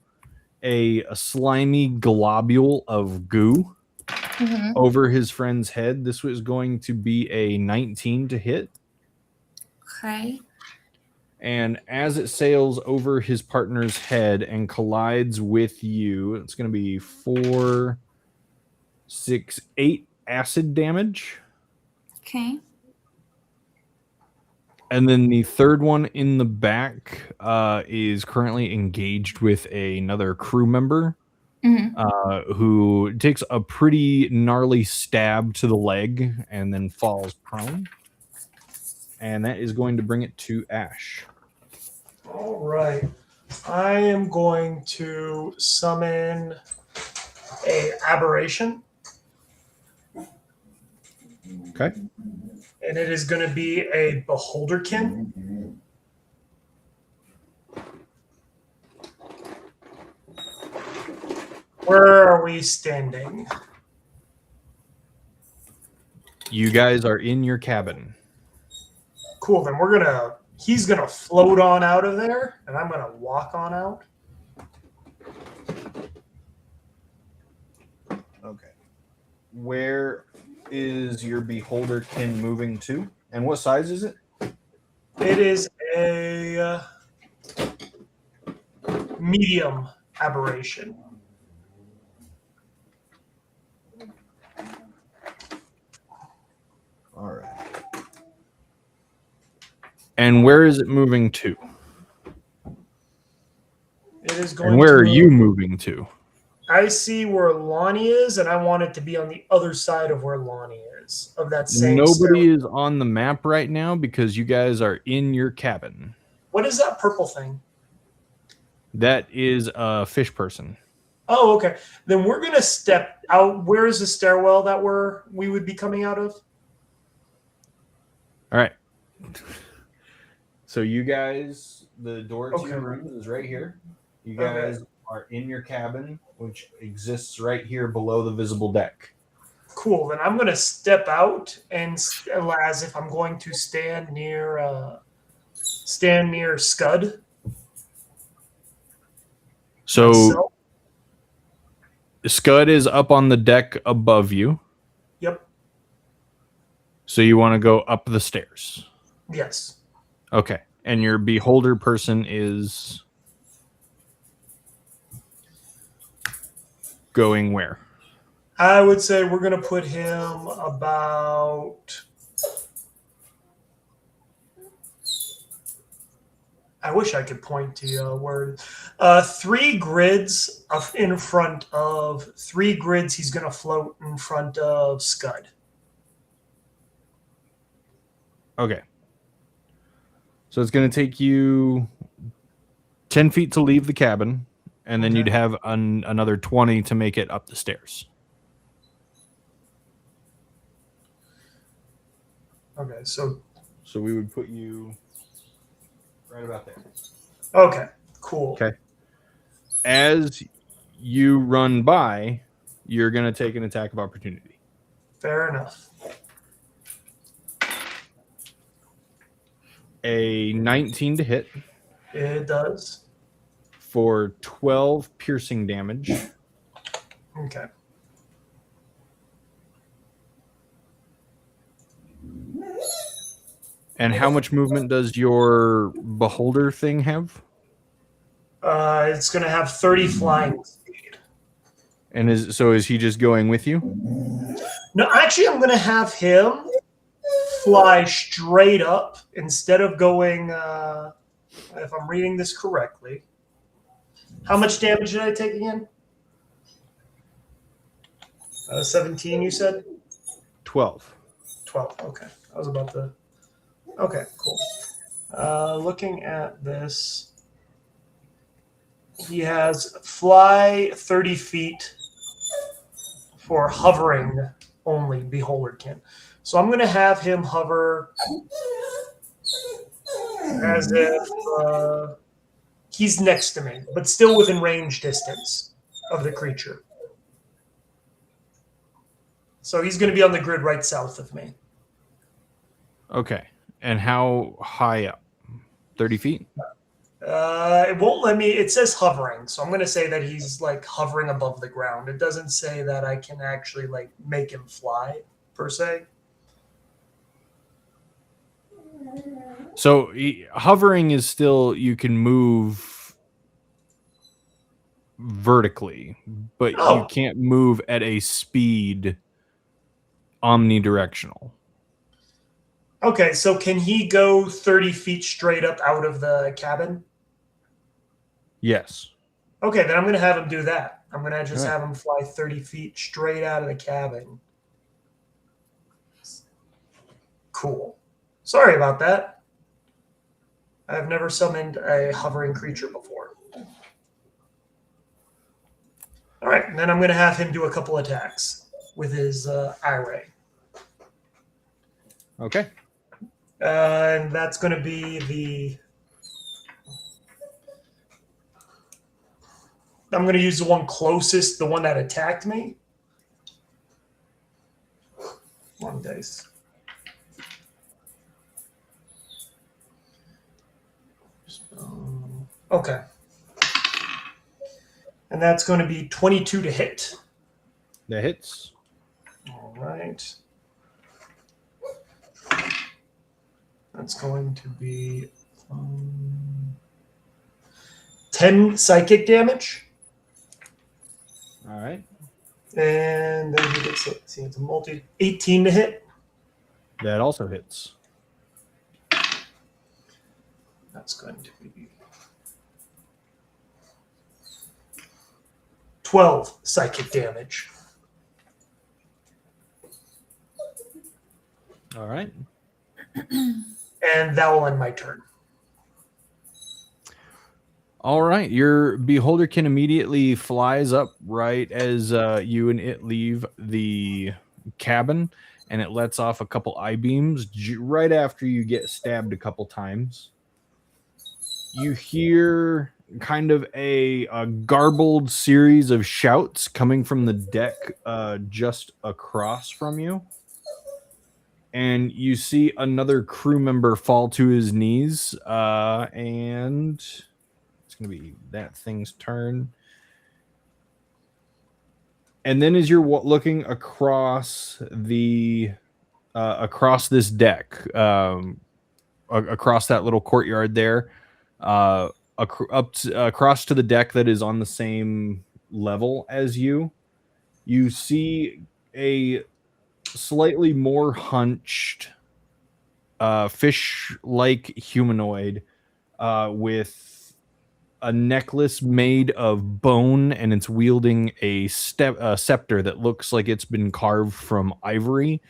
a slimy globule of goo over his friend's head. This was going to be a 19 to hit. Okay. And as it sails over his partner's head and collides with you, it's going to be 4, 6, 8 acid damage. Okay. And then the third one in the back is currently engaged with another crew member who takes a pretty gnarly stab to the leg and then falls prone. And that is going to bring it to Ash. All right. I am going to summon a aberration. Okay. And it is going to be a beholderkin. Where are we standing? You guys are in your cabin. Cool. Then he's gonna float on out of there, and I'm gonna walk on out. Okay. Where is your beholderkin moving to? And what size is it? It is a medium aberration. All right. And where is it moving to? It is going. And where are you moving to? I see where Lonnie is, and I want it to be on the other side of where Lonnie is. Of that same. Nobody is on the map right now because you guys are in your cabin. What is that purple thing? That is a fish person. Oh, okay. Then we're gonna step out. Where is the stairwell that we would be coming out of? All right. So you guys, the door to Okay. your room is right here. You guys are in your cabin, which exists right here below the visible deck. Cool. Then I'm gonna step out, and as if I'm going to stand near Scud. So myself. Scud is up on the deck above you. Yep. So you want to go up the stairs. Yes. Okay. And your beholder person is going where? I would say we're going to put him about. I wish I could point to a word. 3 grids in front of 3 grids. He's going to float in front of Scud. Okay. So it's going to take you 10 feet to leave the cabin, and then Okay. you'd have another 20 to make it up the stairs. Okay, so we would put you right about there. okay, cool. Okay. As you run by, you're going to take an attack of opportunity. Fair enough. A 19 to hit It does. for 12 piercing damage. Okay. And how much movement does your beholder thing have? It's going to have 30 flying speed. And is he just going with you? No, actually, I'm going to have him fly straight up instead of going, if I'm reading this correctly. How much damage did I take again? 17, you said? 12. 12, okay. I was about to... Okay, cool. Looking at this, he has fly 30 feet for hovering only, Beholderkin. So I'm going to have him hover as if he's next to me, but still within range distance of the creature. So he's going to be on the grid right south of me. Okay. And how high up? 30 feet? It won't let me. It says hovering, so I'm going to say that he's like hovering above the ground. It doesn't say that I can actually like make him fly per se. So hovering is still, you can move vertically, but you can't move at a speed omnidirectional. Okay, so can he go 30 feet straight up out of the cabin? Yes. Okay, then I'm going to have him do that. I'm going to just All right. have him fly 30 feet straight out of the cabin. Cool. Sorry about that. I've never summoned a hovering creature before. All right, and then I'm going to have him do a couple attacks with his eye ray. Okay. And that's going to be I'm going to use the one closest, the one that attacked me. One dice. Okay. And that's going to be 22 to hit. That hits. All right. That's going to be 10 psychic damage. All right. And then he gets, let's see, it's a multi, 18 to hit. That also hits. That's going to be 12 psychic damage. All right. And that will end my turn. All right. Your Beholderkin immediately flies up right as you and it leave the cabin, and it lets off a couple eye beams right after you get stabbed a couple times. You hear kind of a garbled series of shouts coming from the deck just across from you. And you see another crew member fall to his knees, and it's going to be that thing's turn. And then as you're looking across the across this deck, across that little courtyard there, across to the deck that is on the same level as you, you see a slightly more hunched fish-like humanoid with a necklace made of bone, and it's wielding a scepter that looks like it's been carved from ivory,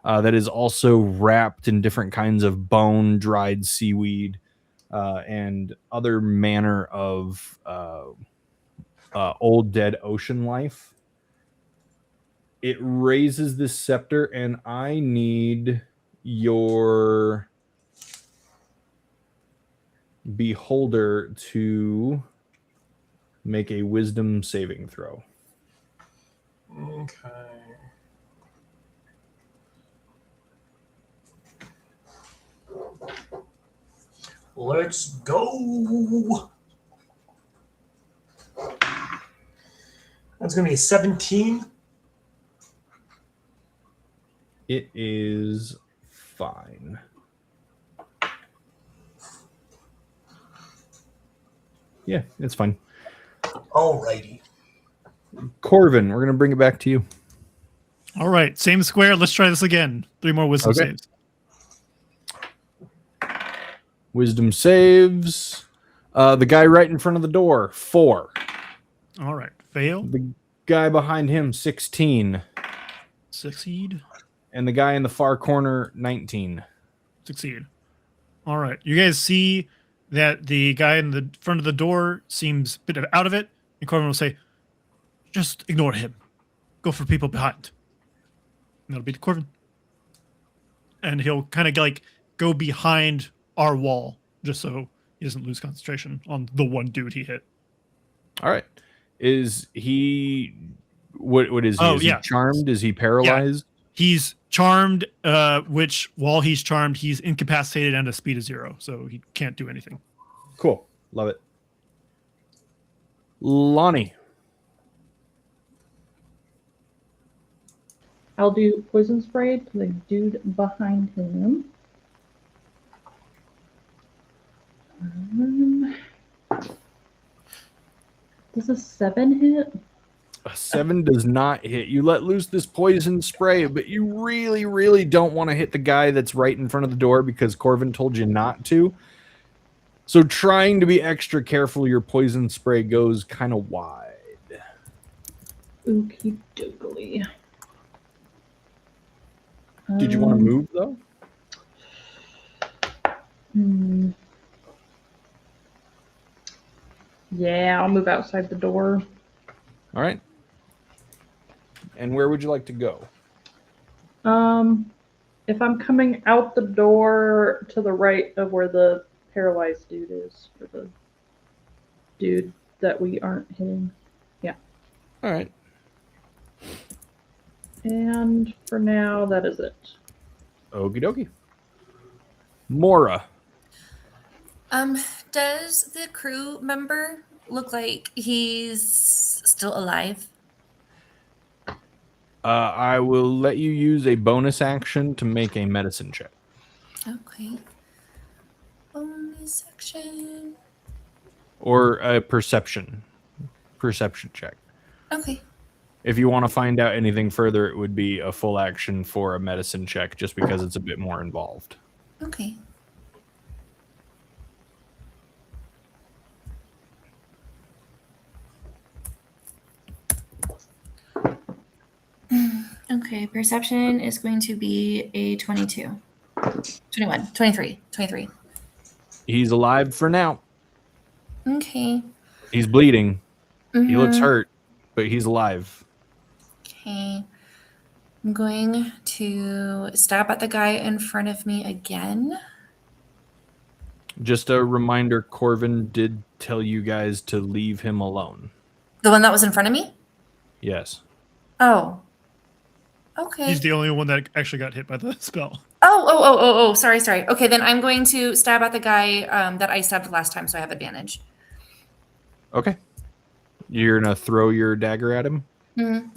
that is also wrapped in different kinds of bone, dried seaweed, and other manner of old dead ocean life. It raises this scepter, and I need your beholder to make a wisdom saving throw. Okay. Let's go. That's going to be a 17. It is fine. Yeah, it's fine. Alrighty. Corvin, we're gonna bring it back to you. All right, same square. Let's try this again. 3 more wisdom Okay. saves. Wisdom saves. The guy right in front of the door, 4. All right, fail. The guy behind him, 16. Succeed. And the guy in the far corner, 19. Succeed. All right, you guys see that the guy in the front of the door seems a bit out of it, and Corbin will say, "Just ignore him. Go for people behind." And that'll be to Corbin. And he'll kind of like go behind our wall just so he doesn't lose concentration on the one dude he hit. All right. Is he what is he? Oh, Is yeah. he charmed? Is he paralyzed? He's charmed, which while he's charmed, he's incapacitated and a speed of 0, so he can't do anything. Cool. Love it. Lonnie. I'll do poison spray to the dude behind him. Does a 7 hit? A 7 does not hit. You let loose this poison spray, but you really, really don't want to hit the guy that's right in front of the door because Corvin told you not to. So trying to be extra careful, your poison spray goes kind of wide. Okie dokie. Did you want to move, though? Yeah, I'll move outside the door. All right. And where would you like to go? If I'm coming out the door to the right of where the paralyzed dude is, or the dude that we aren't hitting. Yeah. All right. And for now, that is it. Okie dokie. Mora. Does the crew member look like he's still alive? I will let you use a bonus action to make a medicine check. Okay. Bonus action. Or a perception check. Okay. If you want to find out anything further, it would be a full action for a medicine check just because it's a bit more involved. Okay. Okay, perception is going to be a 22. 21, 23, 23. He's alive for now. Okay. He's bleeding. He looks Mhm. hurt, but he's alive. Okay. I'm going to stab at the guy in front of me again. Just a reminder, Corvin did tell you guys to leave him alone. The one that was in front of me? Yes. Oh. Okay. He's the only one that actually got hit by the spell. Oh, sorry. Okay, then I'm going to stab at the guy that I stabbed last time, so I have advantage. Okay. You're going to throw your dagger at him? Mm-hmm.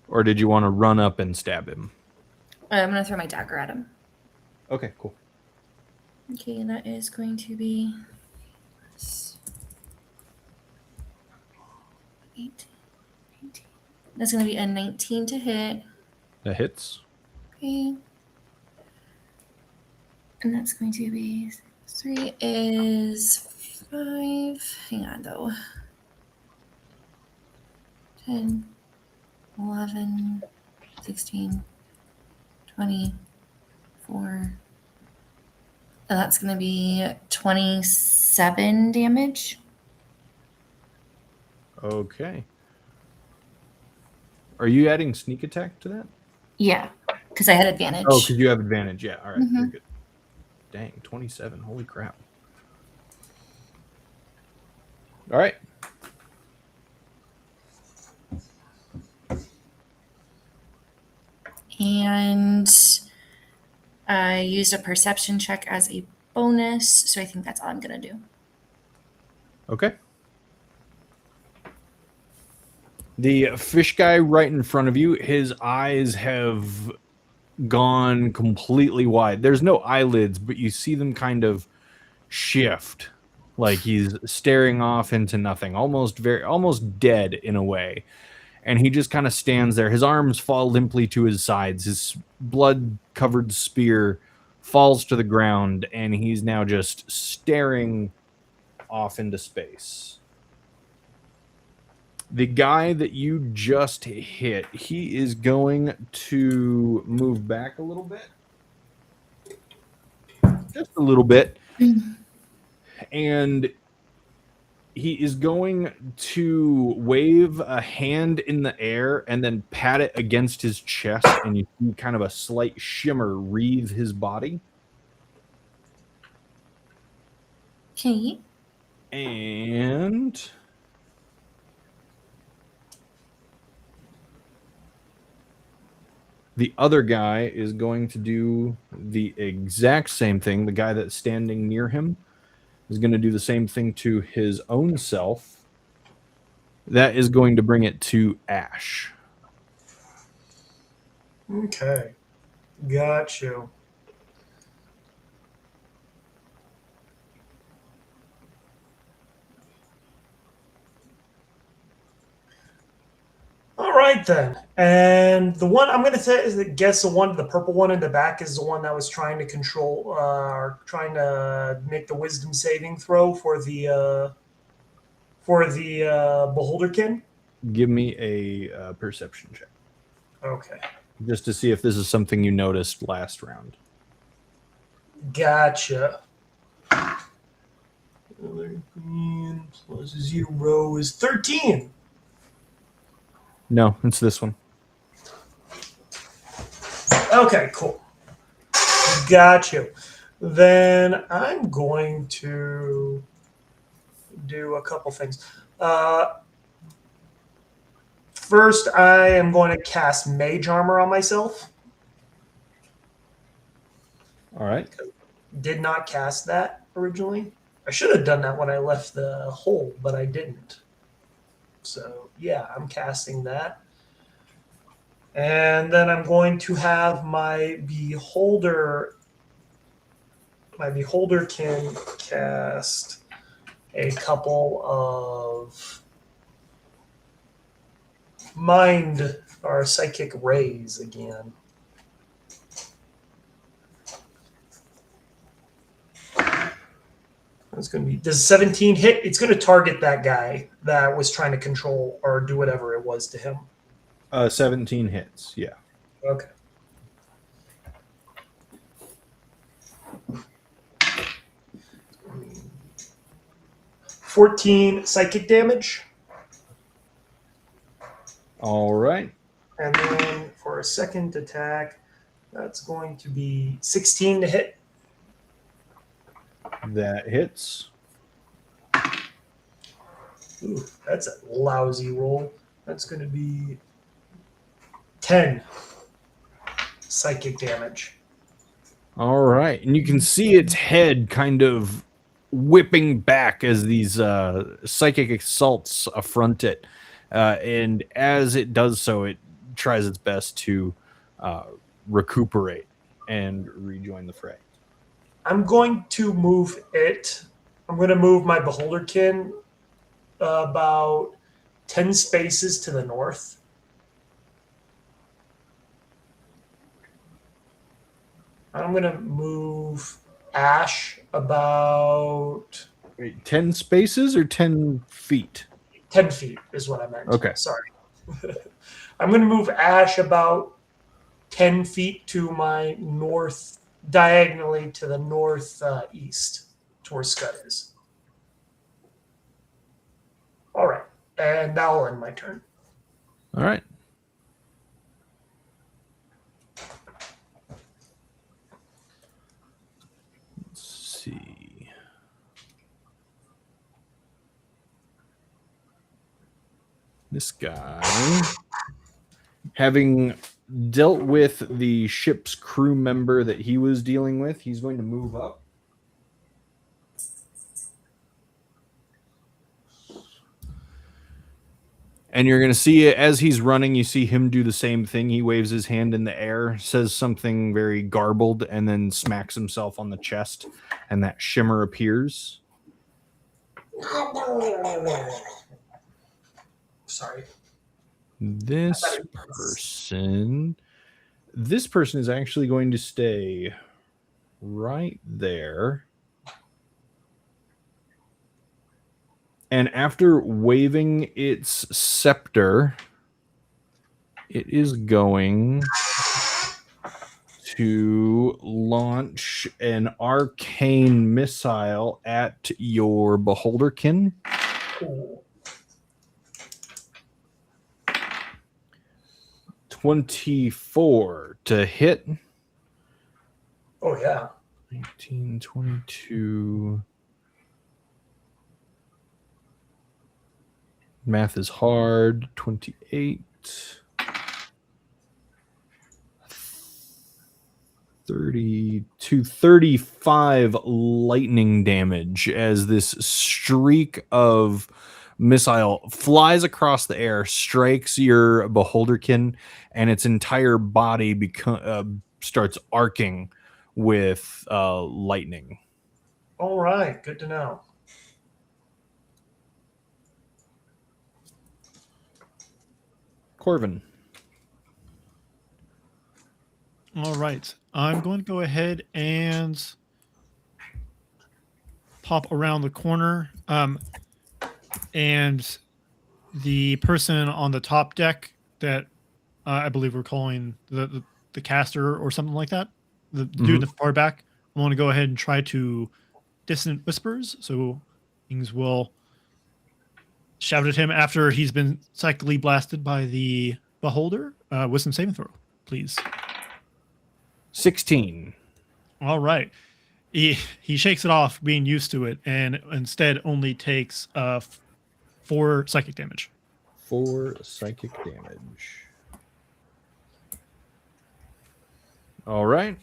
Or did you want to run up and stab him? I'm going to throw my dagger at him. Okay, cool. Okay, and that is going to be 18. That's going to be a 19 to hit. That hits. Okay. And that's going to be 3 is 5. Hang on, though. 10, 11, 16, 24. And that's going to be 27 damage. Okay. Are you adding sneak attack to that? Yeah, because I had advantage. Oh, because you have advantage. Yeah, all right. Mhm. You're good. Dang, 27. Holy crap. All right. And I used a perception check as a bonus, so I think that's all I'm going to do. Okay. The fish guy right in front of you, his eyes have gone completely wide. There's no eyelids, but you see them kind of shift like he's staring off into nothing, almost dead in a way. And he just kind of stands there. His arms fall limply to his sides. His blood-covered spear falls to the ground, and he's now just staring off into space. The guy that you just hit, he is going to move back a little bit. Just a little bit. And he is going to wave a hand in the air and then pat it against his chest, and you see kind of a slight shimmer wreathe his body. Okay. And the other guy is going to do the exact same thing. The guy that's standing near him is going to do the same thing to his own self. That is going to bring it to Ash. Okay. Got you. All right then. And the one I'm going to say is that guess the purple one in the back is the one that was trying to control, or trying to make the wisdom saving throw for the Beholderkin. Give me a perception check, Okay. just to see if this is something you noticed last round. Gotcha. Another green plus 0 is 13. No, it's this one. Okay, cool. Got you. Then I'm going to do a couple things. First, I am going to cast Mage Armor on myself. All right. Did not cast that originally. I should have done that when I left the hole, but I didn't. So, yeah, I'm casting that. And then I'm going to have my Beholderkin cast a couple of Mind or Psychic Rays again. It's going to be, does 17 hit? It's going to target that guy that was trying to control or do whatever it was to him. 17 hits, yeah. Okay. $14 psychic damage. All right. And then for a second attack, that's going to be 16 to hit. That hits. Ooh, that's a lousy roll. That's going to be 10 psychic damage. All right. And you can see its head kind of whipping back as these psychic assaults affront it. And as it does so, it tries its best to recuperate and rejoin the fray. I'm going to move it. I'm going to move my Beholderkin about 10 spaces to the north. I'm going to move Ash about... Wait, 10 spaces or 10 feet? 10 feet is what I meant. Okay. Sorry. I'm going to move Ash about 10 feet to my north, diagonally to the northeast, to where Scud is. All right. And that'll end my turn. All right. Let's see. This guy, having dealt with the ship's crew member that he was dealing with, he's going to move up. And you're going to see it as he's running. You see him do the same thing. He waves his hand in the air, says something very garbled, and then smacks himself on the chest, and that shimmer appears. Sorry. This person is actually going to stay right there. And after waving its scepter, it is going to launch an arcane missile at your beholderkin. Cool. 24 to hit. Oh, yeah. 19, 22. Math is hard. 28. 32, 35 lightning damage as this streak of missile flies across the air, strikes your beholderkin, and its entire body starts arcing with lightning. All right. Good to know. Corvin. All right. I'm going to go ahead and pop around the corner. And the person on the top deck that I believe we're calling the caster or something like that, the dude in the far back, I want to go ahead and try to dissonant whispers. So things will shout at him after he's been psychically blasted by the beholder. Wisdom saving throw, please. 16. All right. He shakes it off, being used to it, and instead only takes 4 psychic damage. 4 psychic damage. All right.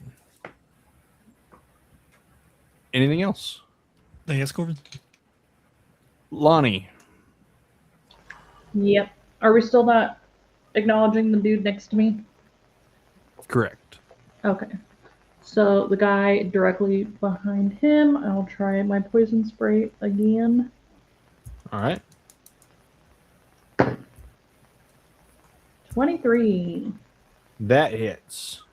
Anything else? Yes, Corbin? Lonnie. Yep. Are we still not acknowledging the dude next to me? Correct. Okay. So the guy directly behind him, I'll try my poison spray again. All right. 23. That hits.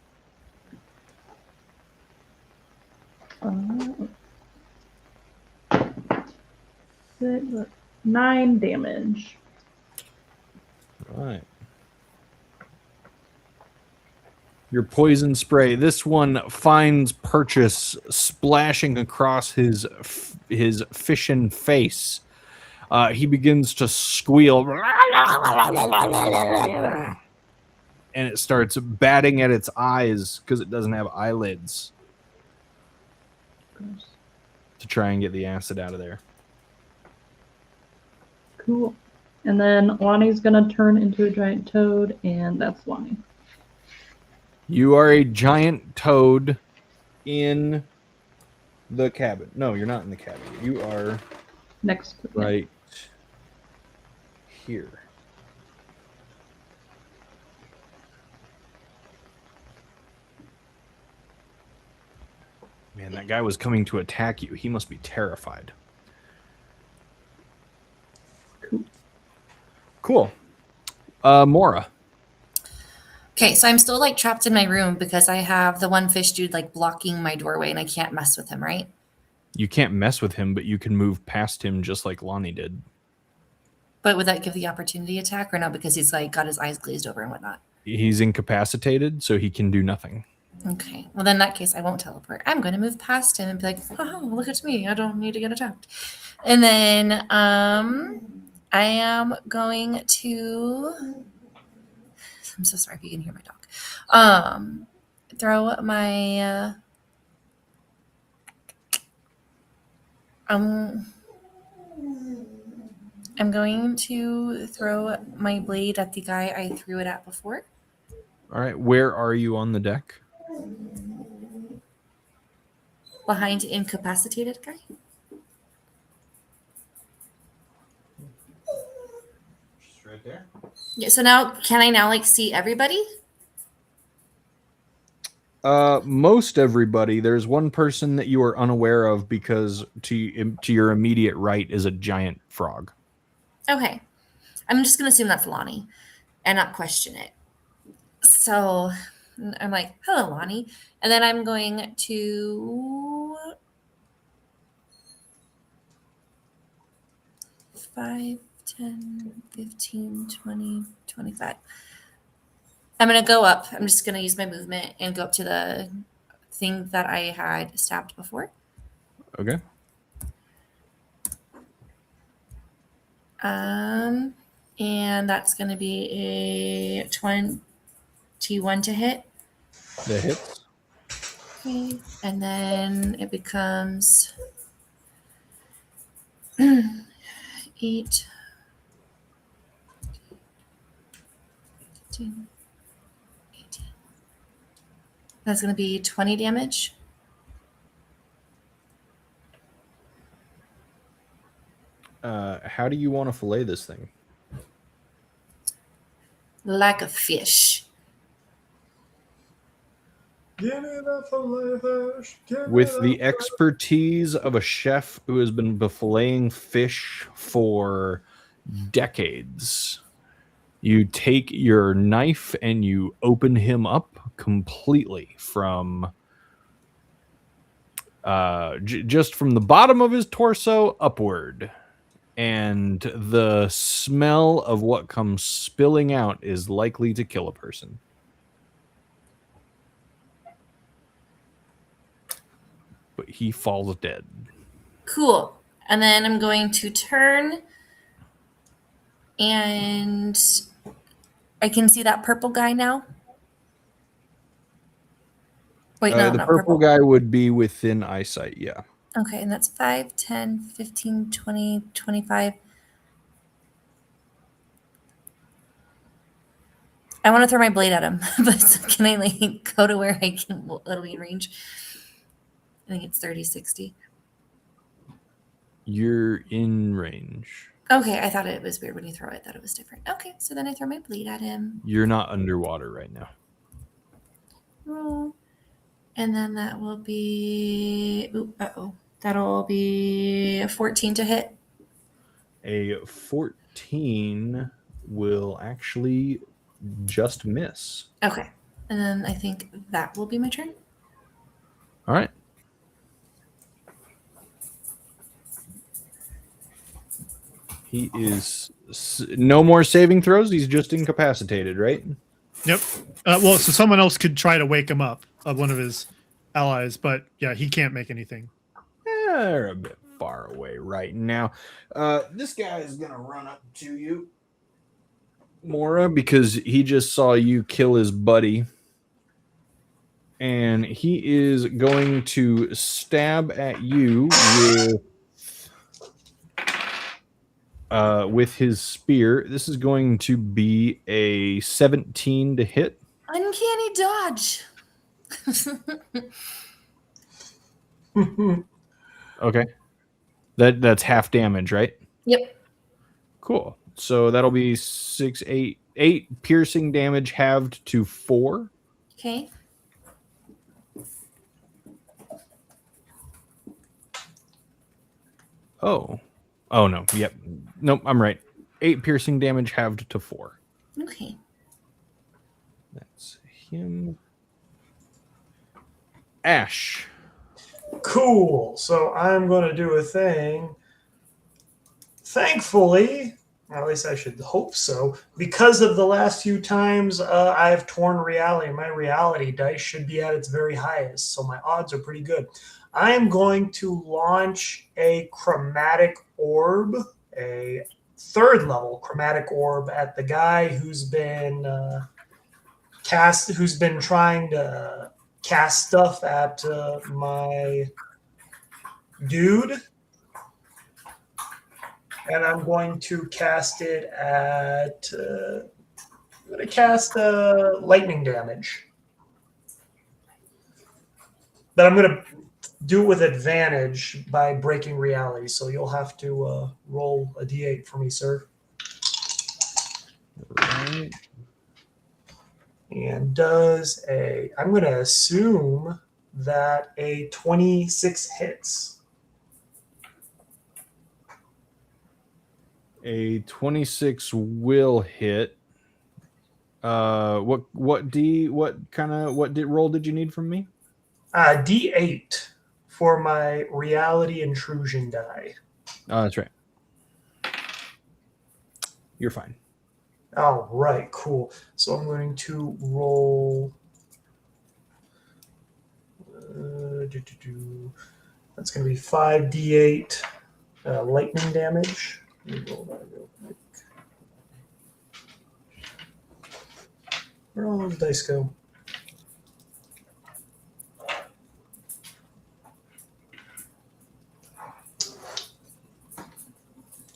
9 damage. All right. Your poison spray. This one finds purchase splashing across his fishin' face. He begins to squeal. And it starts batting at its eyes because it doesn't have eyelids to try and get the acid out of there. Cool. And then Lonnie's gonna turn into a giant toad, and that's Lonnie. You are a giant toad in the cabin. No, you're not in the cabin. You are Next to right here. Man, that guy was coming to attack you. He must be terrified. Cool. Mora. Okay, so I'm still like trapped in my room because I have the one fish dude like blocking my doorway and I can't mess with him, right? You can't mess with him, but you can move past him just like Lonnie did. But would that give the opportunity attack or no? Because he's like got his eyes glazed over and whatnot. He's incapacitated, so he can do nothing. Okay. Well, then in that case, I won't teleport. I'm going to move past him and be like, oh, look at me. I don't need to get attacked. And then I am going to... I'm so sorry if you can hear my dog. Throw my... I'm going to throw my blade at the guy I threw it at before. All right. Where are you on the deck? Behind incapacitated guy. Just right there. Yeah. So now, can I now like see everybody? Most everybody. There's one person that you are unaware of because to your immediate right is a giant frog. Okay. I'm just going to assume that's Lonnie and not question it. So I'm like, hello, Lonnie. And then I'm going to 5, 10, 15, 20, 25. I'm going to go up. I'm just going to use my movement and go up to the thing that I had stabbed before. Okay. And that's going to be a 21 to hit. That hits. Okay. And then it becomes 8, 15, 18. That's going to be 20 damage. How do you want to fillet this thing? Like a fish. Give me the fillet fish. Give me With the the expertise of a chef who has been filleting fish for decades, you take your knife and you open him up completely from just from the bottom of his torso upward. And the smell of what comes spilling out is likely to kill a person. But he falls dead. Cool. And then I'm going to turn, and I can see that purple guy now. Wait, no, The not purple guy would be within eyesight, yeah. Okay, and that's 5, 10, 15, 20, 25. I want to throw my blade at him, but can I like go to where I can? Well, it'll be in range. I think it's 30, 60. You're in range. Okay, I thought it was weird when you throw it. I thought it was different. Okay, so then I throw my blade at him. You're not underwater right now. Roll. And then that will be, that'll be a 14 to hit. A 14 will actually just miss. Okay. And then I think that will be my turn. All right. He is no more saving throws. He's just incapacitated, right? Yep. Well, so someone else could try to wake him up, one of his allies, but yeah, he can't make anything. They're a bit far away right now. This guy is going to run up to you, Mora, because he just saw you kill his buddy. And he is going to stab at you with his spear. This is going to be a 17 to hit. Uncanny dodge. Okay. That's half damage, right? Yep. Cool. So that'll be 8 piercing damage halved to 4. Okay. Oh no. Yep. Nope, I'm right. 8 piercing damage halved to 4. Okay. That's him. Ash. Cool. So I'm going to do a thing. Thankfully, or at least I should hope so, because of the last few times I've torn reality, my reality dice should be at its very highest. So my odds are pretty good. I am going to launch a chromatic orb, a 3rd level chromatic orb at the guy who's been trying to cast stuff at my dude. And I'm going to cast it at I'm going to cast lightning damage. But I'm going to do it with advantage by breaking reality. So you'll have to roll a d8 for me, sir. Right. And does a, I'm going to assume that a 26 hits. A 26 will hit. What role did you need from me? D8 for my reality intrusion die. Oh, that's right. You're fine. All right, cool. So I'm going to roll. That's going to be 5d8 lightning damage. Let me roll that real quick. Where all those dice go?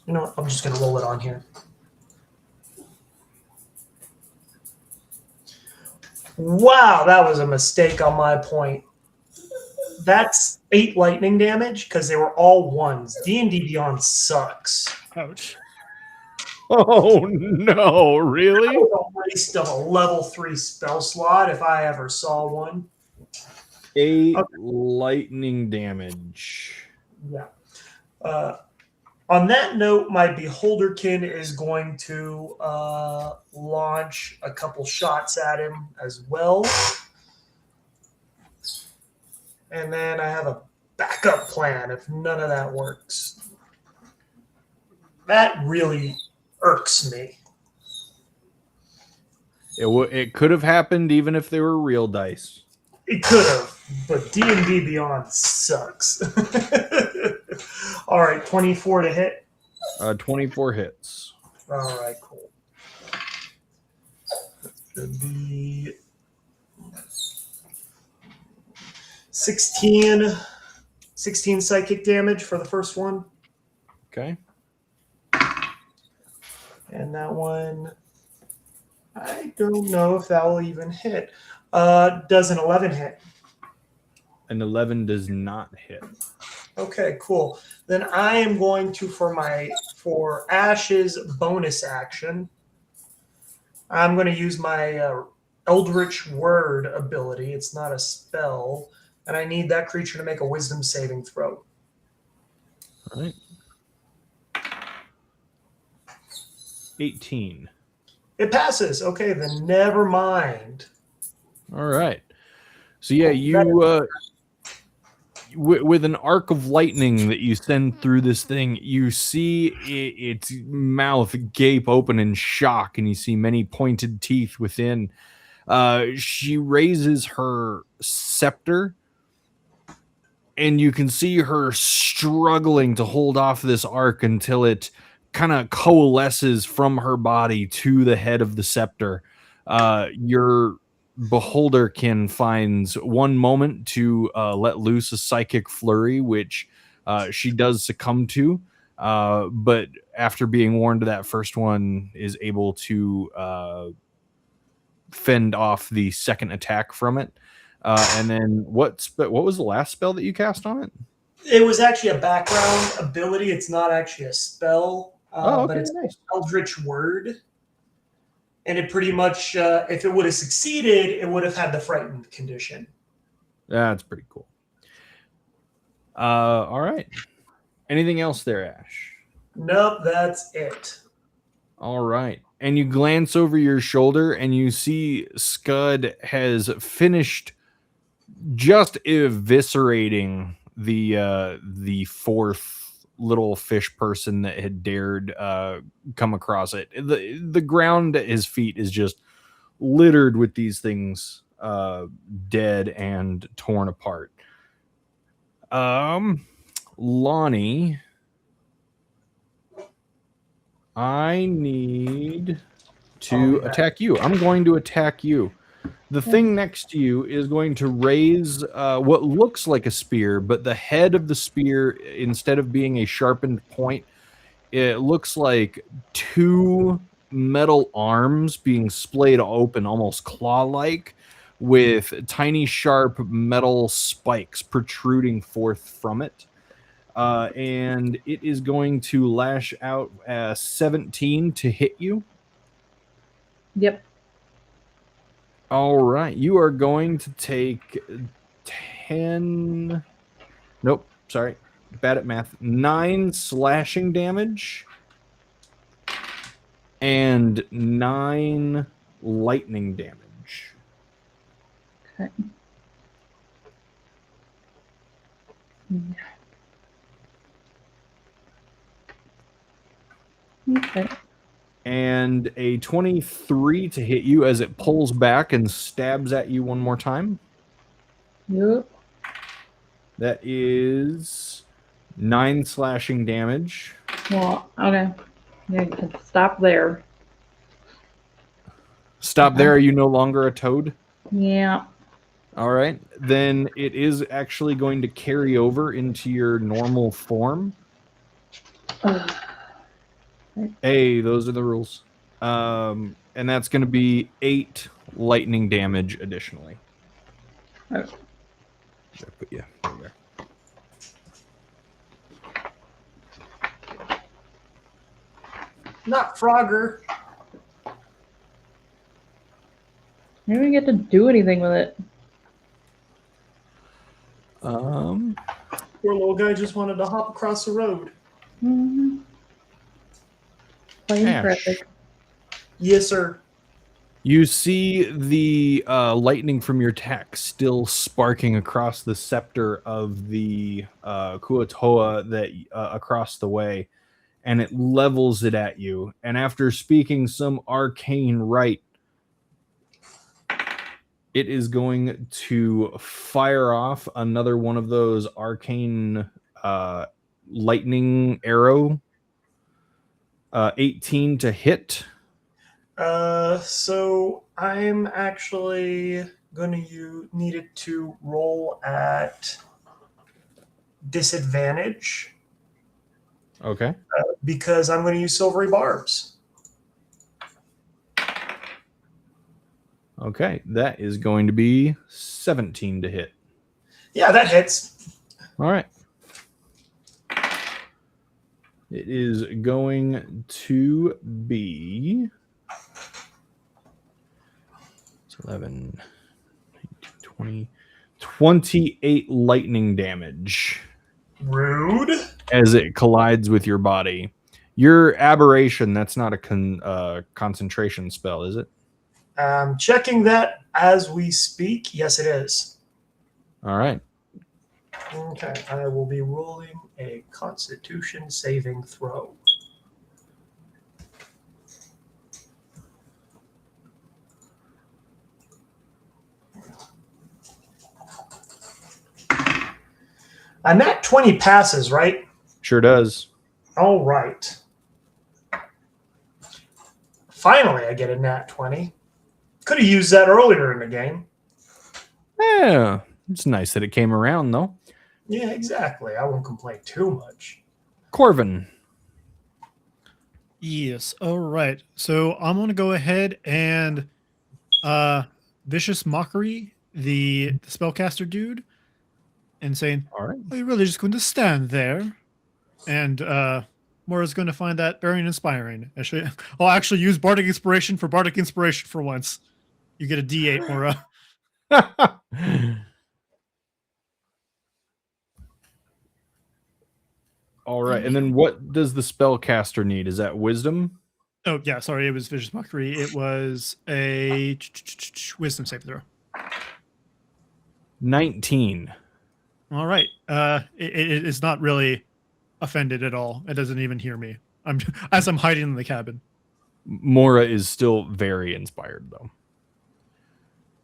You know what? I'm just going to roll it on here. Wow, that was a mistake on my point. That's 8 lightning damage because they were all ones. D&D Beyond sucks. Ouch. Oh no, I really? was a waste of a level 3 spell slot if I ever saw one. 8 lightning damage. Yeah. On that note, my Beholderkin is going to launch a couple shots at him as well. And then I have a backup plan if none of that works. That really irks me. It could have happened even if they were real dice. It could have, but D&D Beyond sucks. All right, 24 to hit. 24 hits. All right, cool. Should be 16 psychic damage for the first one. Okay. And that one, I don't know if that will even hit. Does an 11 hit? An 11 does not hit. Okay, cool. Then I am going to, for Ash's bonus action, I'm going to use my Eldritch Word ability. It's not a spell. And I need that creature to make a wisdom saving throw. All right. 18. It passes. Okay, then never mind. All right. So yeah, you with an arc of lightning that you send through this thing, you see its mouth gape open in shock, and you see many pointed teeth within. She raises her scepter, and you can see her struggling to hold off this arc until it kind of coalesces from her body to the head of the scepter. Your Beholderkin finds one moment to let loose a psychic flurry, which she does succumb to, but after being warned of that first one, is able to fend off the second attack from it. And then what was the last spell that you cast on it? It was actually a background ability. It's not actually a spell, but it's nice. Eldritch Word. And it pretty much, if it would have succeeded, it would have had the frightened condition. That's pretty cool. All right. Anything else there, Ash? Nope, that's it. All right. And you glance over your shoulder and you see Scud has finished just eviscerating the fourth little fish person that had dared come across it. The ground at his feet is just littered with these things dead and torn apart. Lonnie, I need to attack you. I'm going to attack you. The thing next to you is going to raise what looks like a spear, but the head of the spear, instead of being a sharpened point, it looks like two metal arms being splayed open, almost claw-like, with tiny sharp metal spikes protruding forth from it. And it is going to lash out 17 to hit you. Yep. All right. You are going to take 10. Nope. Sorry. Bad at math. 9 slashing damage and 9 lightning damage. Okay. Okay. And a 23 to hit you as it pulls back and stabs at you one more time. Yep. That is 9 slashing damage. Well, okay. Yeah, you can stop there. Stop there. Are you no longer a toad? Yeah. All right. Then it is actually going to carry over into your normal form. Ugh. Hey, those are the rules. And that's going to be 8 lightning damage additionally. Okay. Should I put you over there? Not Frogger. I didn't get to do anything with it. Poor little guy just wanted to hop across the road. Mm-hmm. Playing Ash. traffic. Yes, sir. You see the lightning from your attack still sparking across the scepter of the Kuo-Toa that across the way, and it levels it at you. And after speaking some arcane rite, it is going to fire off another one of those arcane lightning arrow. 18 to hit. So I'm actually gonna need it to roll at disadvantage Okay. because I'm going to use silvery barbs. Okay, that is going to be 17 to hit. Yeah, that hits. All right. It is going to be 11, 20, 28 lightning damage Rude. as it collides with your body. Your aberration, that's not a concentration spell, is it? Checking that as we speak. Yes, it is. All right. Okay, I will be rolling a Constitution saving throw. A nat 20 passes, right? Sure does. All right. Finally, I get a nat 20. Could have used that earlier in the game. Yeah, it's nice that it came around, though. Yeah, exactly. I won't complain too much. Corvin. Yes. All right. So I'm going to go ahead and Vicious Mockery, the spellcaster dude, and saying, All right. "Are you really just going to stand there?" And Mora's going to find that very inspiring. Actually, I'll actually use Bardic Inspiration for once. You get a D8, Mora. All right. And then what does the spellcaster need? Is that wisdom? Oh, yeah. Sorry, it was Vicious Mockery. It was a wisdom saving throw. 19. All right. It is not really offended at all. It doesn't even hear me. I'm hiding in the cabin. Mora is still very inspired, though.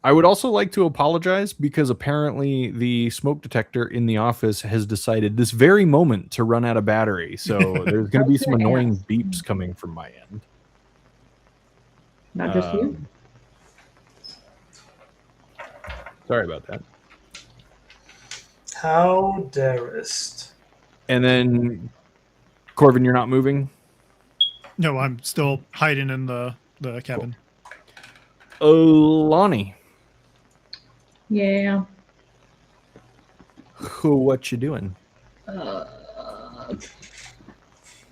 I would also like to apologize because apparently the smoke detector in the office has decided this very moment to run out of battery. So there's going to be some annoying beeps coming from my end. Not just you. Sorry about that. How darest. And then, Corvin, you're not moving? No, I'm still hiding in the cabin. Lonnie. Yeah. What you doing?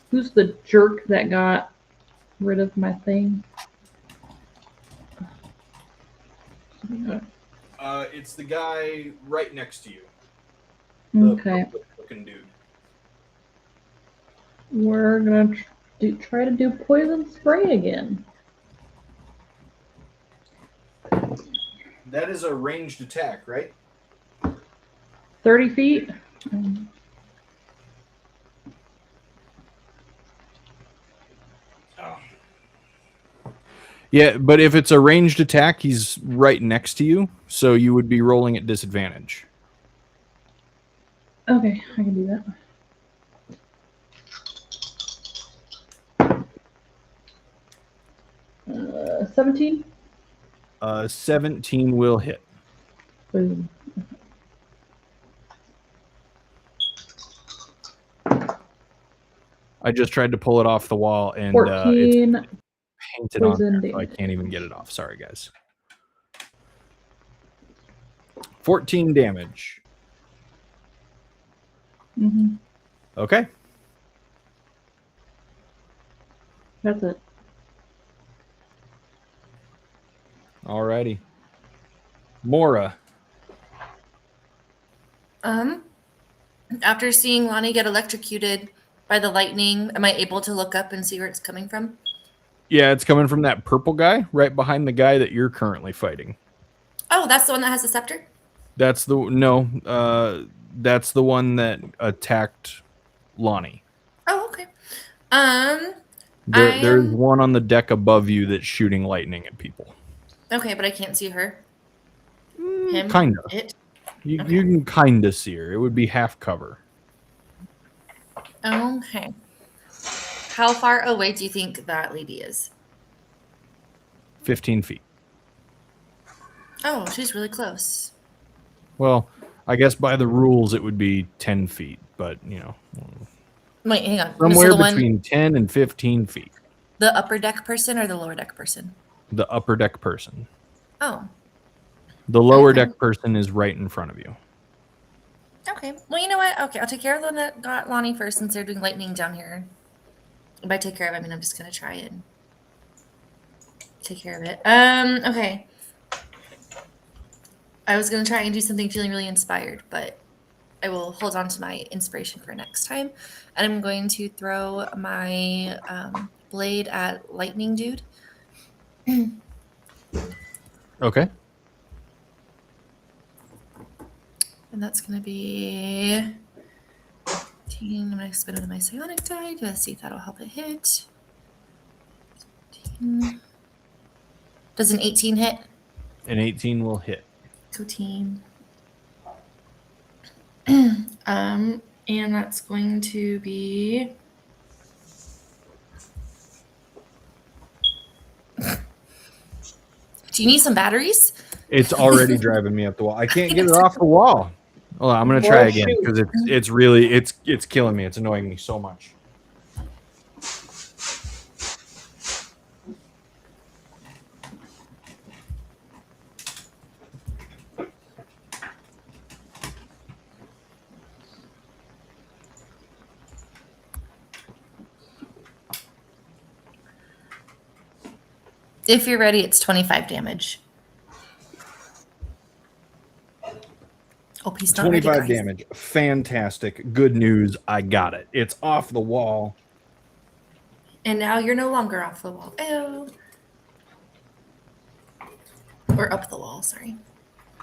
Who's the jerk that got rid of my thing? It's the guy right next to you. Okay. Looking dude. We're gonna try to do poison spray again. That is a ranged attack, right? 30 feet. Yeah, but if it's a ranged attack, he's right next to you, so you would be rolling at disadvantage. Okay, I can do that. 17. 17 will hit. Boom. I just tried to pull it off the wall, and 14 it's painted on poison there, so I damage. can't even get it off. Sorry, guys. 14 damage. Mm-hmm. Okay. That's it. Alrighty. Mora. After seeing Lonnie get electrocuted by the lightning, am I able to look up and see where it's coming from? Yeah, it's coming from that purple guy right behind the guy that you're currently fighting. Oh, that's the one that has the scepter? That's the that's the one that attacked Lonnie. Oh, okay. There's one on the deck above you that's shooting lightning at people. Okay, but I can't see her. Him? Kinda. It? You Okay. you can kinda see her. It would be half cover. Okay. How far away do you think that lady is? 15 feet. Oh, she's really close. Well, I guess by the rules it would be 10 feet, but Wait, hang on. somewhere So the between 10 and 15 feet. the upper deck person or the lower deck person? The upper deck person. Oh, The lower Okay. deck person is right in front of you. okay. Well, you know what? Okay, I'll take care of the one that got Lonnie first since they're doing lightning down here. By take care of, I mean I'm just gonna try and take care of it. Okay. I was gonna try and do something feeling really inspired, but I will hold on to my inspiration for next time. And I'm going to throw my blade at lightning dude. Okay. And that's going to be 18. I'm going to spin it with my psionic die to see if that'll help it hit. 18. Does an 18 hit? An 18 will hit. Go team. And that's going to be... Do you need some batteries? It's already driving me up the wall. I can't get it off the wall. Hold on, I'm gonna try again because it's really it's killing me. It's annoying me so much. If you're ready, it's 25 damage. Oh, he's not ready, 25 guys. damage. Fantastic. Good news. I got it. It's off the wall. And now you're no longer off the wall. Ew. Or up the wall, sorry.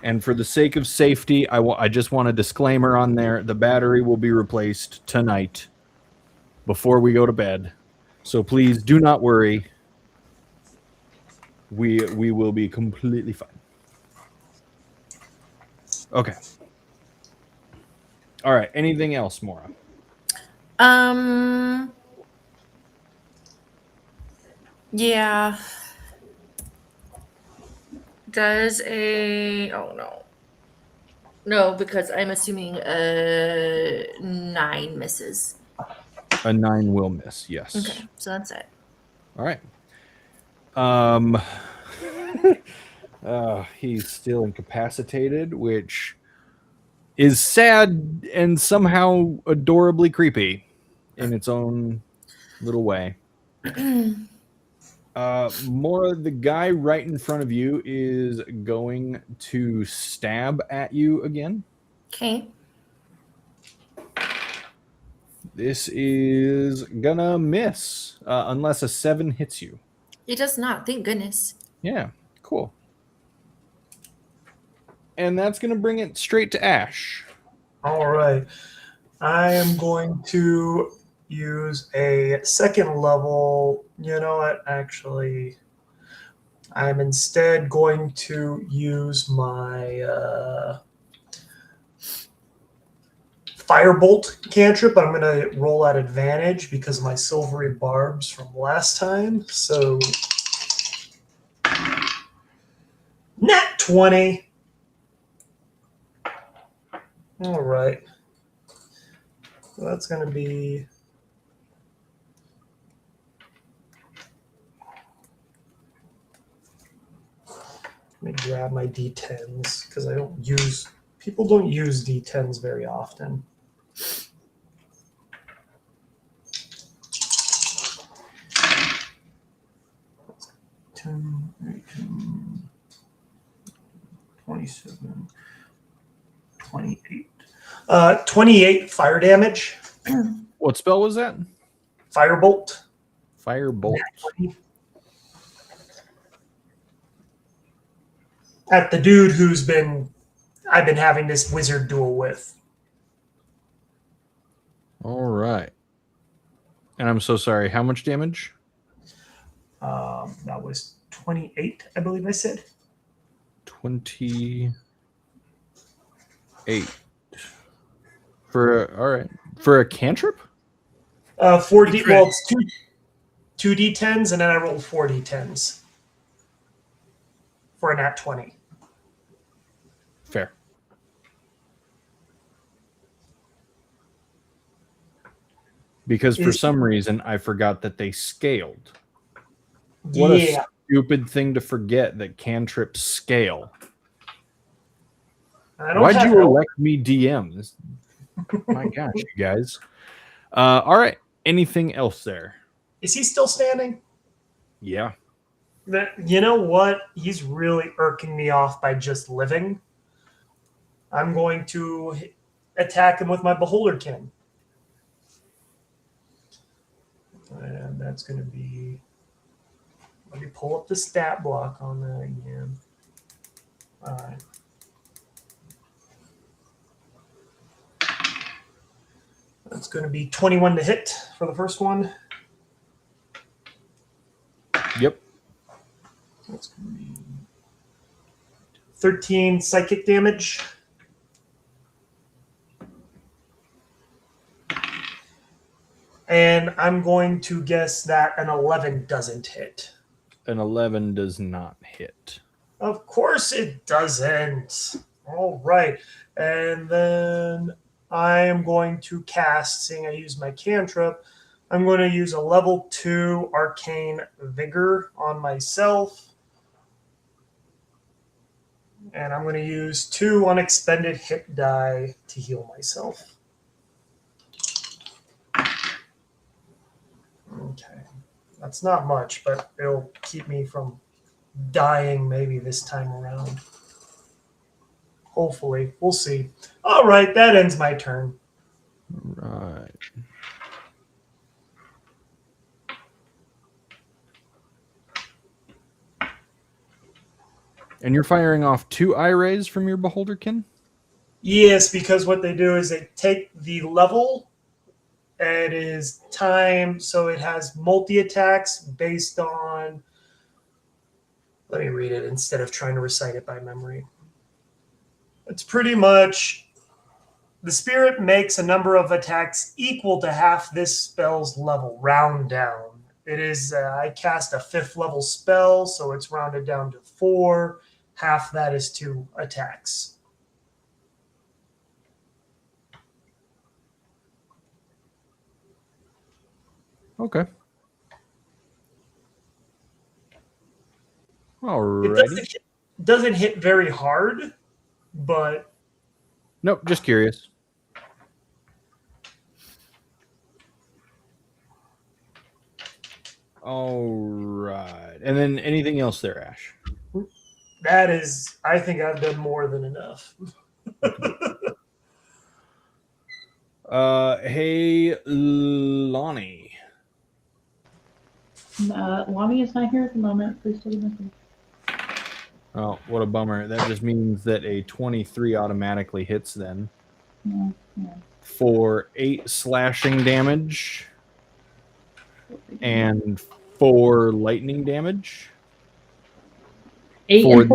And for the sake of safety, I just want a disclaimer on there. The battery will be replaced tonight before we go to bed. So please do not worry. We will be completely fine. Okay. All right. Anything else, Mora? Yeah. Does a... Oh, no. No, because I'm assuming 9 misses. A 9 will miss. Yes. Okay, so that's it. All right. He's still incapacitated, which is sad and somehow adorably creepy in its own little way. More the guy right in front of you is going to stab at you again. Okay. This is gonna miss unless a 7 hits you. It does not. Thank goodness. Yeah, cool. And that's gonna bring it straight to Ash. All right. I am going to use a second level. You know what? Actually, I'm instead going to use my Firebolt cantrip. I'm going to roll at advantage because of my silvery barbs from last time. So, nat 20. All right. So that's going to be... Let me grab my D10s because people don't use D10s very often. 10, 18, 27, 28. 28 fire damage. What spell was that? Firebolt. Firebolt. At the dude I've been having this wizard duel with. All right. And I'm so sorry. How much damage? That was 28, I believe I said. 28. For a cantrip? 4D. Well, it's two D10s, and then I rolled 4 D10s for a nat 20. Fair. Because for some reason I forgot that they scaled. What a stupid thing to forget that cantrips scale. Why'd you elect me DM? My gosh, you guys. All right. Anything else there? Is he still standing? Yeah. You know what? He's really irking me off by just living. I'm going to attack him with my Beholderkin. And that's going to be... Let me pull up the stat block on that again. All right. That's going to be 21 to hit for the first one. Yep. That's going to be 13 psychic damage. And I'm going to guess that an 11 doesn't hit. An 11 does not hit. Of course it doesn't. All right. And then I am going to cast, seeing I use my cantrip, I'm going to use a level 2 Arcane Vigor on myself. And I'm going to use 2 unexpended hit die to heal myself. Okay. That's not much, but it'll keep me from dying maybe this time around. Hopefully. We'll see. All right, that ends my turn. Right. And you're firing off 2 eye rays from your Beholderkin? Yes, because what they do is they take the level. It is time, so it has multi-attacks based on... Let me read it instead of trying to recite it by memory. It's pretty much... The spirit makes a number of attacks equal to half this spell's level, round down. It is, I cast a 5th level spell, so it's rounded down to 4. Half that is 2 attacks. Okay. Alrighty. It doesn't hit very hard, but... Nope, just curious. All right. And then anything else there, Ash? That is, I think I've done more than enough. Hey, Lonnie. Lonnie is not here at the moment. Please take a message. Oh, what a bummer. That just means that a 23 automatically hits then. Yeah. For 8 slashing damage and 4 lightning damage. 8 for and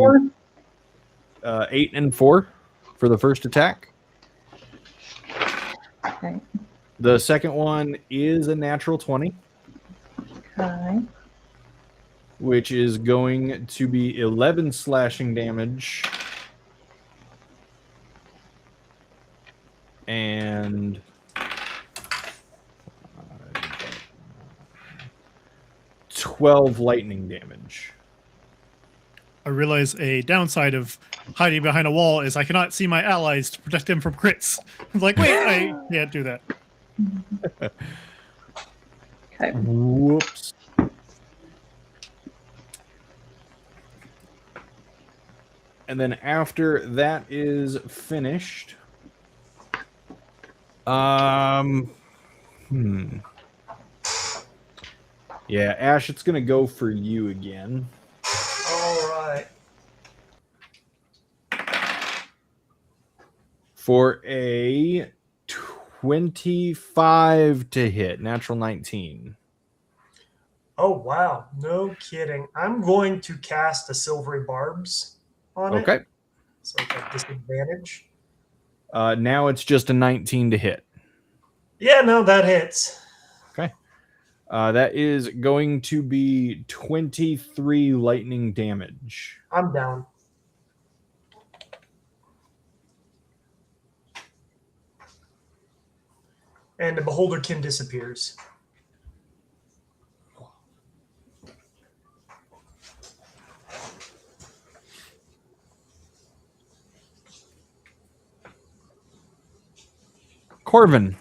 4? 8 and 4 for the first attack. Okay. The second one is a natural 20. Okay. Which is going to be 11 slashing damage and 12 lightning damage. I realize a downside of hiding behind a wall is I cannot see my allies to protect them from crits. I'm like, wait, I can't do that. Okay. Whoops. And then after that is finished, yeah, Ash, it's gonna go for you again. All right. For a 25 to hit, natural 19. Oh, wow. No kidding. I'm going to cast a silvery barbs on it. Okay. So it's a disadvantage. Now it's just a 19 to hit. Yeah, no, that hits. Okay. That is going to be 23 lightning damage. I'm down. And the Beholderkin disappears. Corvin,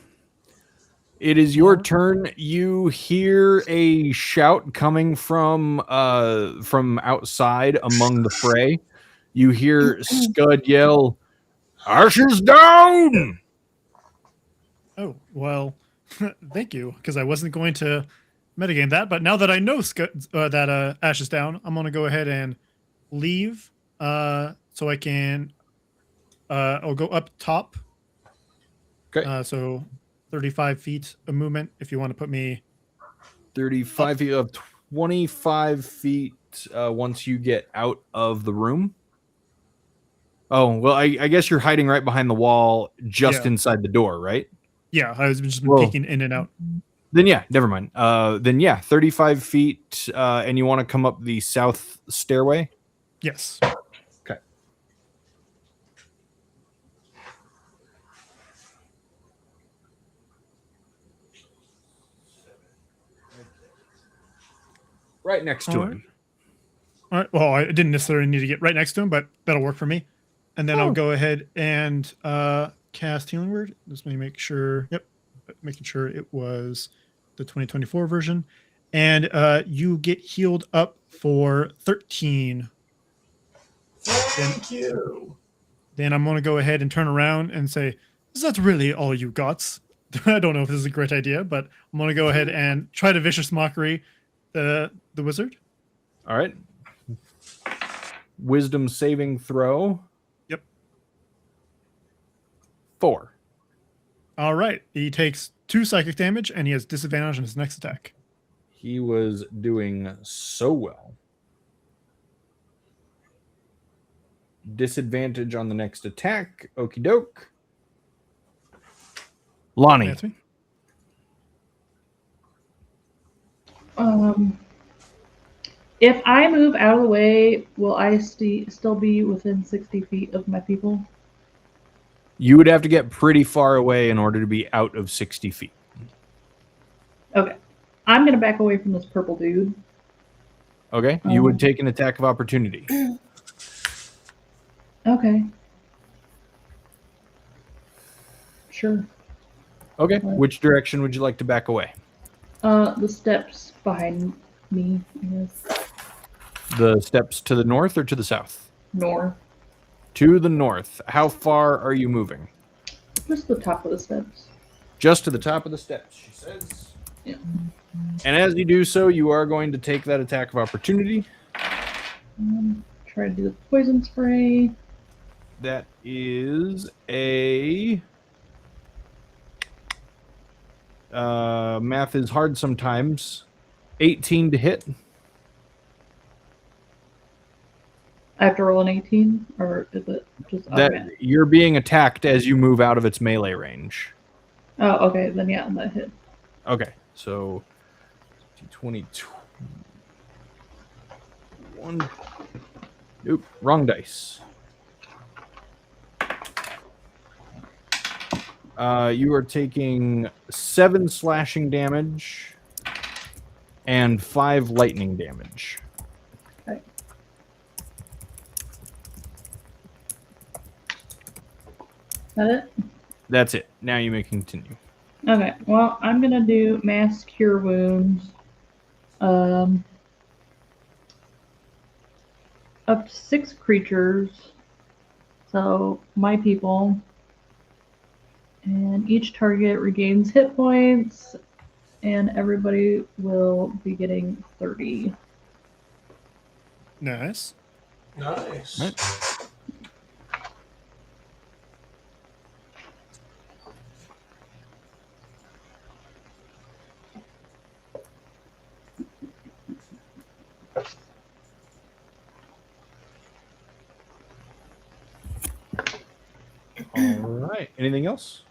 it is your turn. You hear a shout coming from outside among the fray. You hear Scud yell, "Ashes down!" Oh, well, thank you, because I wasn't going to metagame that, but now that I know that Ash is down, I'm going to go ahead and leave so I can I'll go up top. Okay. So 35 feet of movement if you want to put me 35 feet of 25 feet once you get out of the room. Oh, well, I guess you're hiding right behind the wall just inside the door, right? Yeah, I was just Whoa. peeking in and out. Then yeah, never mind. Then yeah, 35 feet, and you want to come up the south stairway? Yes. Okay. Right next to him. All right. Well, I didn't necessarily need to get right next to him, but that'll work for me. And then I'll go ahead and cast Healing Word. Just let me make sure. Yep. Making sure it was the 2024 version. And you get healed up for 13. Thank you. Then I'm going to go ahead and turn around and say, is that really all you got? I don't know if this is a great idea, but I'm going to go ahead and try to Vicious Mockery the wizard. All right. Wisdom saving throw. Yep. 4. All right. He takes 2 psychic damage, and he has disadvantage on his next attack. He was doing so well. Disadvantage on the next attack. Okie doke. Lonnie. That's me. If I move out of the way, will I still be within 60 feet of my people? You would have to get pretty far away in order to be out of 60 feet. Okay. I'm going to back away from this purple dude. Okay. You would take an attack of opportunity. Okay. Sure. Okay. Which direction would you like to back away? The steps behind me, I guess. The steps to the north or to the south? North. To the north. How far are you moving? Just the top of the steps. Just to the top of the steps, she says. Yeah. And as you do so, you are going to take that attack of opportunity. Try to do the poison spray. That is a... math is hard sometimes. 18 to hit. I have to roll an 18, or is it just That automatic? you're being attacked as you move out of its melee range. Oh, okay. Then yeah, that hit. Okay, so 22. One. Nope, wrong dice. You are taking 7 slashing damage and 5 lightning damage. Okay. That it? That's it. Now you may continue. Okay. Well, I'm gonna do mass cure wounds. Up to 6 creatures. So my people. And each target regains hit points, and everybody will be getting 30. Nice. Nice. Right. All right. Anything else?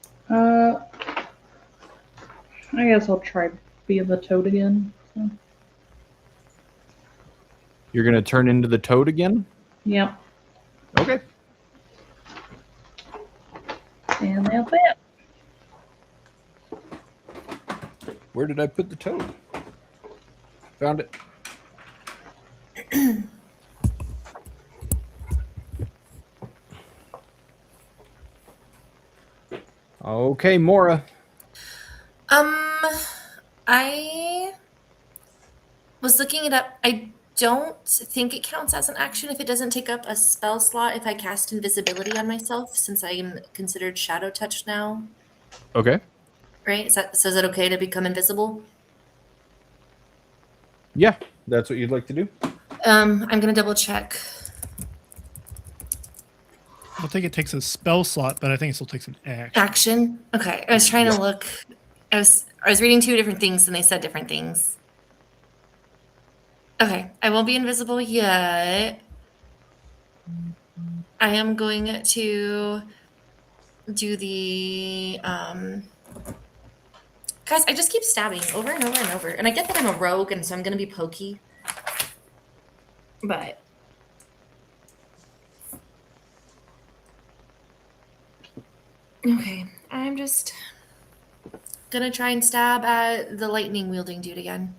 I guess I'll try being the toad again. So, You're going to turn into the toad again? yep. Okay. And that's it. Where did I put the toad? Found it. Okay, Mora. I was looking it up. I don't think it counts as an action if it doesn't take up a spell slot if I cast invisibility on myself, since I am considered shadow touched now. Okay. Right? So is it okay to become invisible? Yeah, that's what you'd like to do. I'm gonna double check. I don't think it takes a spell slot, but I think it still takes an action. Action. Okay. I was trying to look. I was reading 2 different things and they said different things. Okay. I won't be invisible yet. I am going to do the guys, I just keep stabbing over and over and over. And I get that I'm a rogue and so I'm gonna be pokey. But okay, I'm just gonna try and stab at the lightning wielding dude again.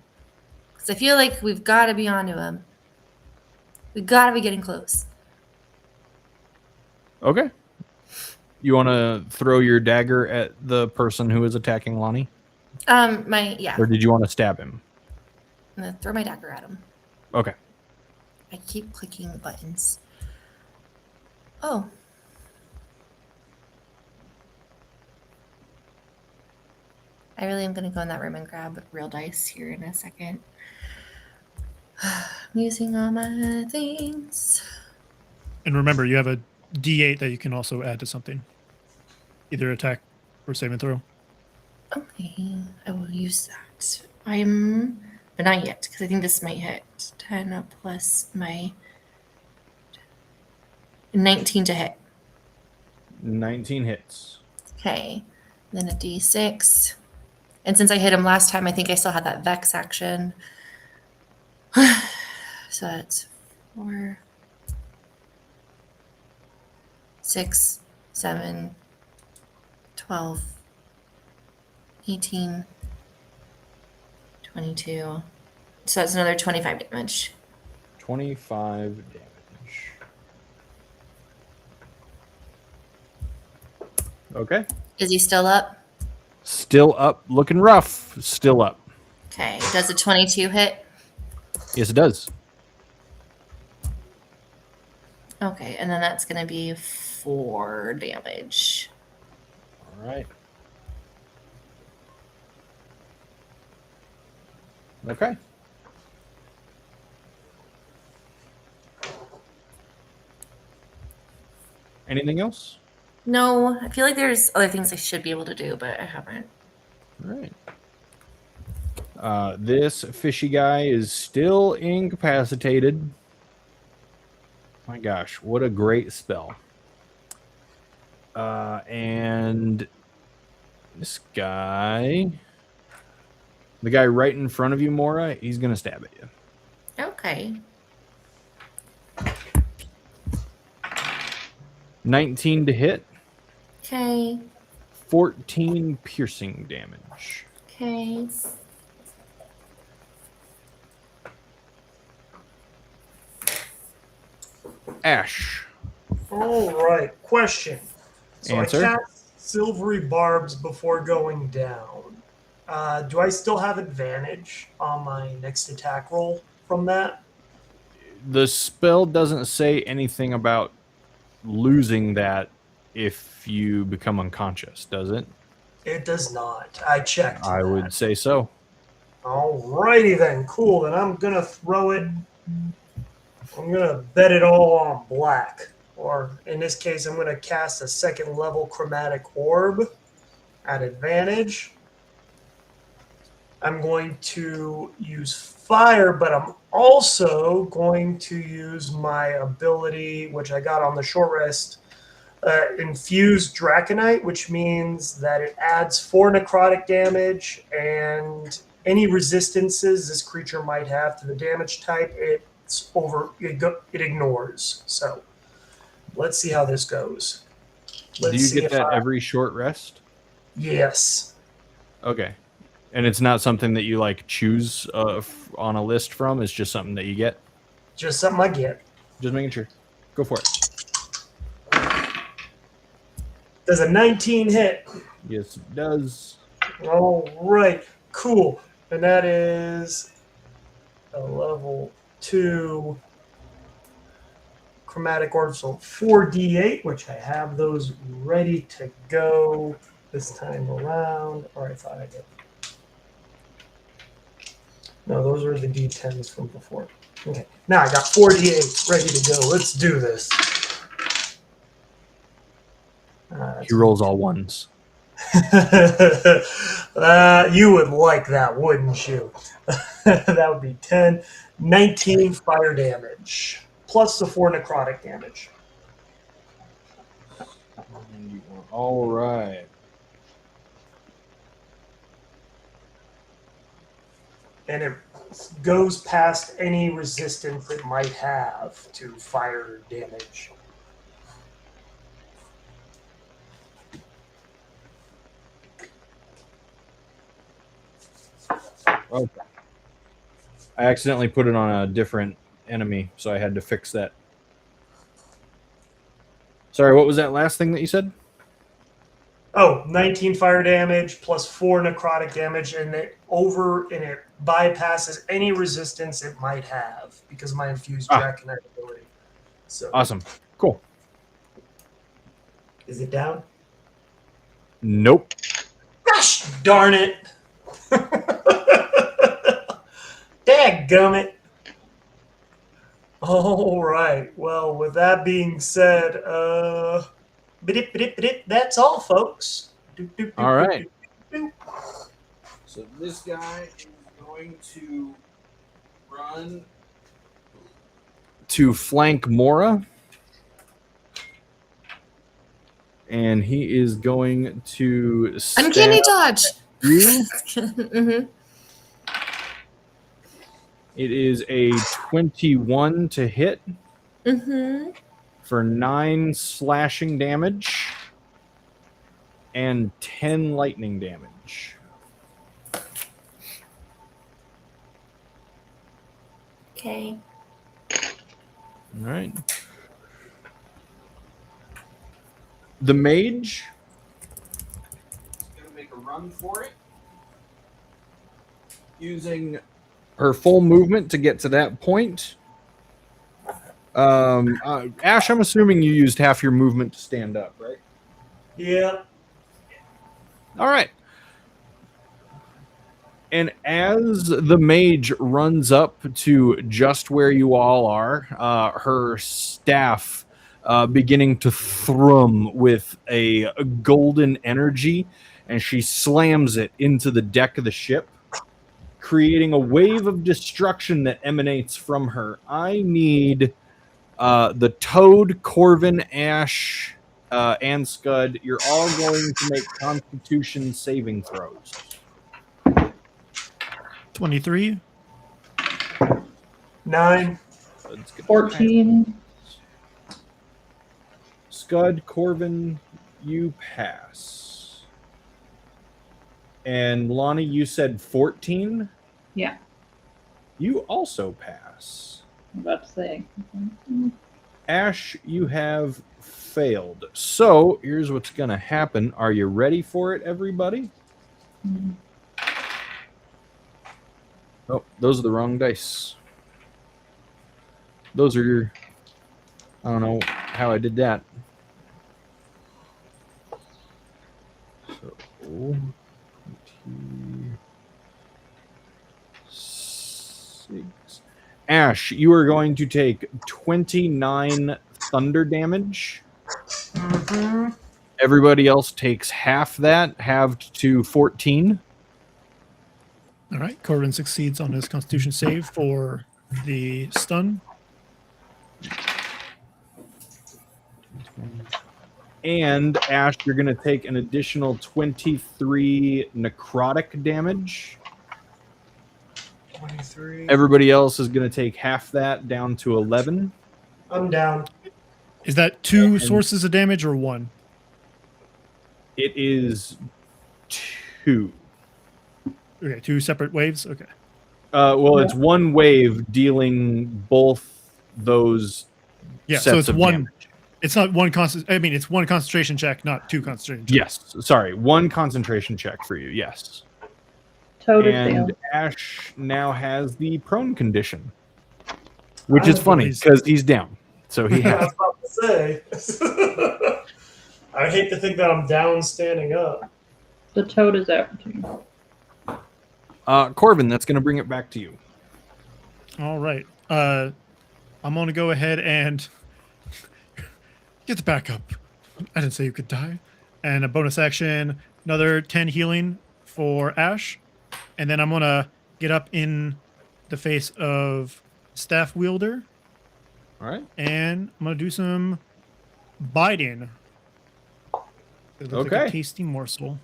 Because I feel like we've got to be onto him. We've got to be getting close. Okay. You want to throw your dagger at the person who is attacking Lonnie? Yeah. Or did you want to stab him? I'm gonna throw my dagger at him. Okay. I keep clicking the buttons. Oh. I really am gonna go in that room and grab real dice here in a second. I'm using all my things. And remember, you have a D8 that you can also add to something, either attack or save and throw. Okay, I will use that. But not yet, because I think this might hit 10 plus my 19 to hit. 19 hits. Okay, then a D6. And since I hit him last time, I think I still had that Vex action. So that's 4, 6, 7, 12, 18, 22. So that's another 25 damage. 25 damage. Okay. Is he still up? Still up. Looking rough. Still up. Okay. Does a 22 hit? Yes, it does. Okay, and then that's going to be 4 damage. All right. Okay. Anything else? No, I feel like there's other things I should be able to do, but I haven't. All right. This fishy guy is still incapacitated. My gosh, what a great spell. And this guy, the guy right in front of you, Mora, he's going to stab at you. Okay. 19 to hit, Okay. 14 piercing damage. Okay. All Ash. right. Question. So Answer. I cast silvery barbs before going down. Do I still have advantage on my next attack roll from that? The spell doesn't say anything about losing that if you become unconscious, does it? It does not. I checked. I would say so. Alrighty then. Cool. Then I'm gonna throw it. I'm gonna bet it all on black. Or in this case, I'm gonna cast a 2nd level chromatic orb at advantage. I'm going to use fire, but I'm also going to use my ability, which I got on the short rest, infused Draconite, which means that it adds 4 necrotic damage and any resistances this creature might have to the damage type, it ignores. So let's see how this goes. Do you get that every short rest? Yes. Okay. And it's not something that you like choose on a list from. It's just something that you get. Just something I get. Just making sure. Go for it. Does a 19 hit? Yes, it does. All right. Cool. And that is a level 2 chromatic orb, so 4d8, which I have those ready to go this time around. Or I thought I did. No, those are the d10s from before. Okay, now I got 4d8 ready to go. Let's do this. He rolls all ones. You would like that, wouldn't you? That would be 10, 19 fire damage, plus the 4 necrotic damage. All right. And it goes past any resistance it might have to fire damage. Okay. I accidentally put it on a different enemy, so I had to fix that. Sorry, what was that last thing that you said? Oh, 19 fire damage plus 4 necrotic damage, and it bypasses any resistance it might have because of my infused Draconite ability. So Awesome. Cool. Is it down? Nope. Gosh darn it! Dadgummit! All right. Well, with that being said, that's all, folks. All right. So this guy is going to run to flank Mora. And he is going to Uncanny dodge. you. Mm-hmm. It is a 21 to hit Mm-hmm. for 9 slashing damage and 10 lightning damage. Okay. All right. The mage is going to make a run for it using her full movement to get to that point. Ash, I'm assuming you used half your movement to stand up, right? Yeah. All right. And as the mage runs up to just where you all are, her staff beginning to thrum with a golden energy, and she slams it into the deck of the ship, creating a wave of destruction that emanates from her. I need the Toad, Corvin, Ash, and Scud. You're all going to make Constitution saving throws. 23. 9. 14. Scud, Corvin, you pass. And Lonnie, you said 14? Yeah, You also pass. I'm about to say. Ash, you have failed. So here's what's going to happen. Are you ready for it, everybody? Mhm. Oh, those are the wrong dice. Those are your... I don't know how I did that. So... 26. Ash, you are going to take 29 thunder damage. Mm-hmm. Everybody else takes half that, halved to 14. All right. Corbin succeeds on his Constitution save for the stun. And Ash, you're going to take an additional 23 necrotic damage. 23. Everybody else is going to take half that, down to 11. I'm down. Is that two And- sources of damage or one? It is 2. Okay, two separate waves. Okay. Well, it's one wave dealing both those Yeah, sets so it's of one. damage. It's not one constant. I mean, it's one concentration check, not two concentration checks. Yes, sorry, one concentration check for you. Yes, Toad is and down. Ash now has the prone condition, which is Oh, funny he's- because he's down, so he I has. was about to say. I hate to think that I'm down standing up. The toad is out too. Corvin, that's going to bring it back to you. All right. I'm going to go ahead and get the back up. I didn't say you could die. And a bonus action, another 10 healing for Ash. And then I'm going to get up in the face of Staff Wielder. All right. And I'm going to do some biting. It looks like Okay. a tasty morsel.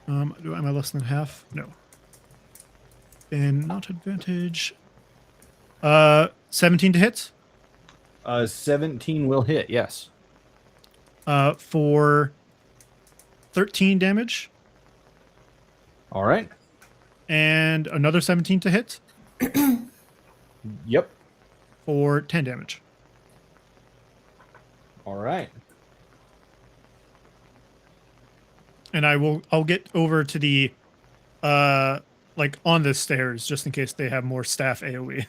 Am I less than half? No. And not advantage. 17 to hit. 17 will hit. Yes. For 13 damage. All right. And another 17 to hit Yep. for 10 damage. All right. And I'll get over to the like on the stairs just in case they have more staff AoE.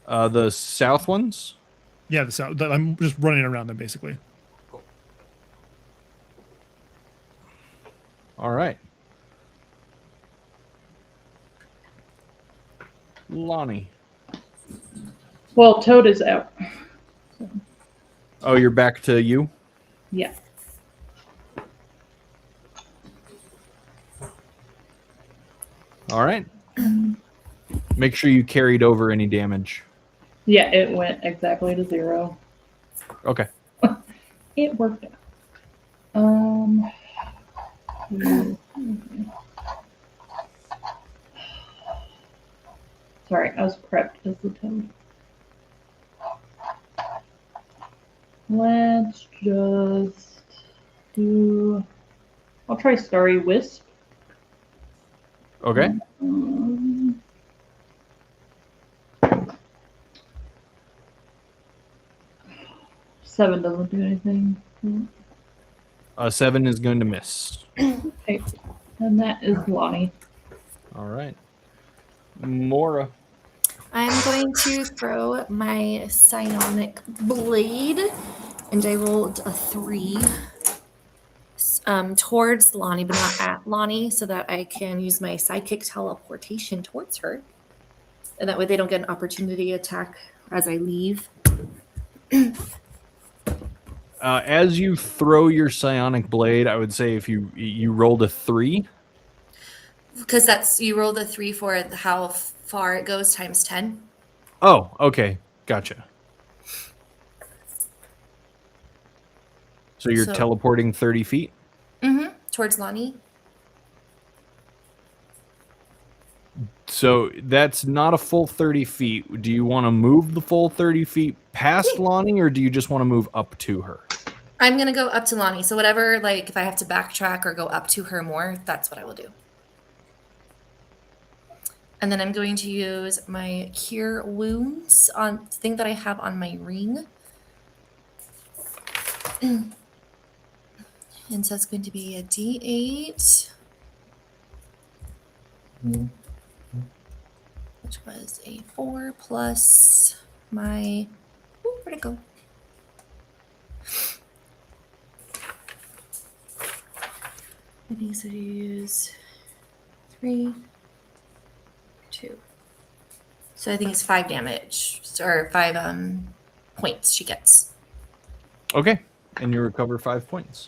The south ones. Yeah, I'm just running around them basically. All right. Lonnie. Well, Toad is out. Oh, you're back to you? Yeah. All right. Make sure you carried over any damage. Yeah, it went exactly to 0. Okay. It worked out. Sorry, I was prepped as the toad. Let's just do. I'll try Starry Wisp. Okay. Um, Seven doesn't do anything. 7 is going to miss. Okay. And that is Lonnie. All right. Mora. I'm going to throw my psionic blade, and I rolled a 3 towards Lonnie, but not at Lonnie, so that I can use my sidekick teleportation towards her. And that way they don't get an opportunity attack as I leave. As you throw your psionic blade, I would say if you rolled a 3. Because that's, you rolled a 3 for how far it goes times 10. Oh, okay. Gotcha. So you're teleporting 30 feet? Mm-hmm. Towards Lonnie. So that's not a full 30 feet. Do you want to move the full 30 feet past Lonnie, or do you just want to move up to her? I'm going to go up to Lonnie. So whatever, like, if I have to backtrack or go up to her more, that's what I will do. And then I'm going to use my Cure Wounds on the thing that I have on my ring. And so it's going to be a D8. Which was a 4 plus my... Ooh, where'd it go? I think so. Use 3, 2. So I think it's 5 damage, or 5 points she gets. Okay. And you recover 5 points.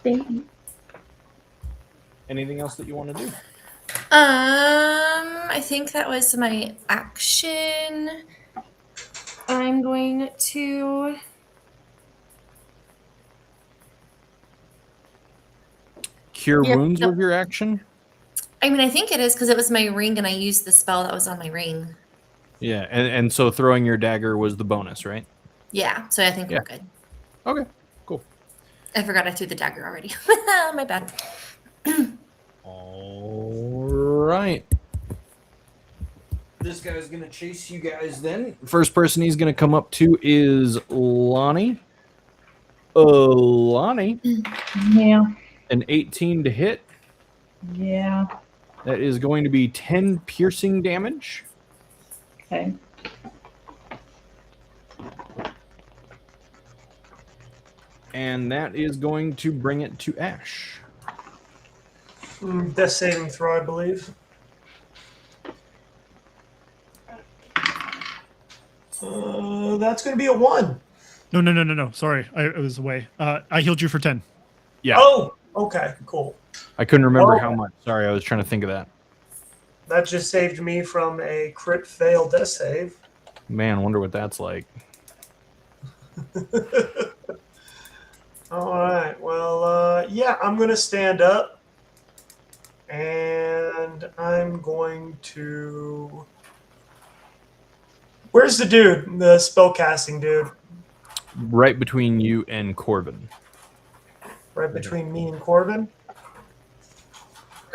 Thank you. Anything else that you want to do? I think that was my action. I'm going to... Cure Wounds was your action? I mean, I think it is because it was my ring and I used the spell that was on my ring. Yeah, and so throwing your dagger was the bonus, right? Yeah, so I think we're good. Okay, cool. I forgot I threw the dagger already. My bad. All right. This guy's going to chase you guys then. First person he's going to come up to is Lonnie. Lonnie. Yeah. An 18 to hit. Yeah. That is going to be 10 piercing damage. Okay. And that is going to bring it to Ash. Death saving throw, I believe. That's going to be a 1. No. Sorry, I was away. I healed you for 10. Yeah. Oh, okay, cool. I couldn't remember how much. Sorry, I was trying to think of that. That just saved me from a crit fail death save. Man, I wonder what that's like. All right. Well, yeah, I'm going to stand up. And I'm going to... Where's the dude? The spellcasting dude? Right between you and Corbin. Right between me and Corbin?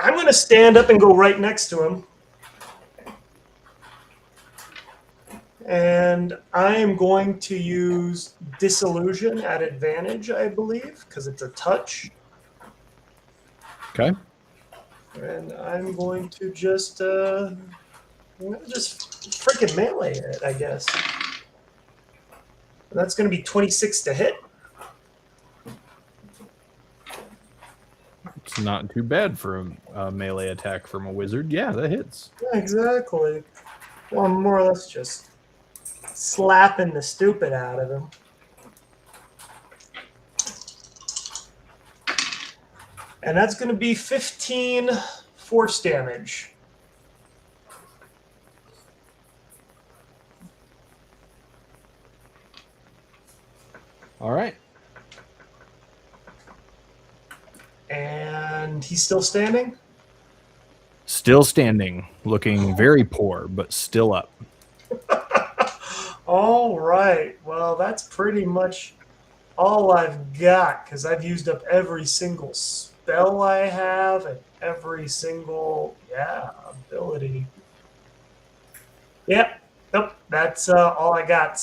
I'm going to stand up and go right next to him. And I am going to use Disillusion at advantage, I believe, because it's a touch. Okay. And I'm going to just freaking melee it, I guess. And that's going to be 26 to hit. It's not too bad for a melee attack from a wizard. Yeah, that hits. Yeah, exactly. Well, I'm more or less just slapping the stupid out of him. And that's going to be 15 force damage. All right. And he's still standing? Still standing, looking very poor, but still up. All right. Well, that's pretty much all I've got because I've used up every single spell I have and every single, ability. Yep. Nope. That's all I got.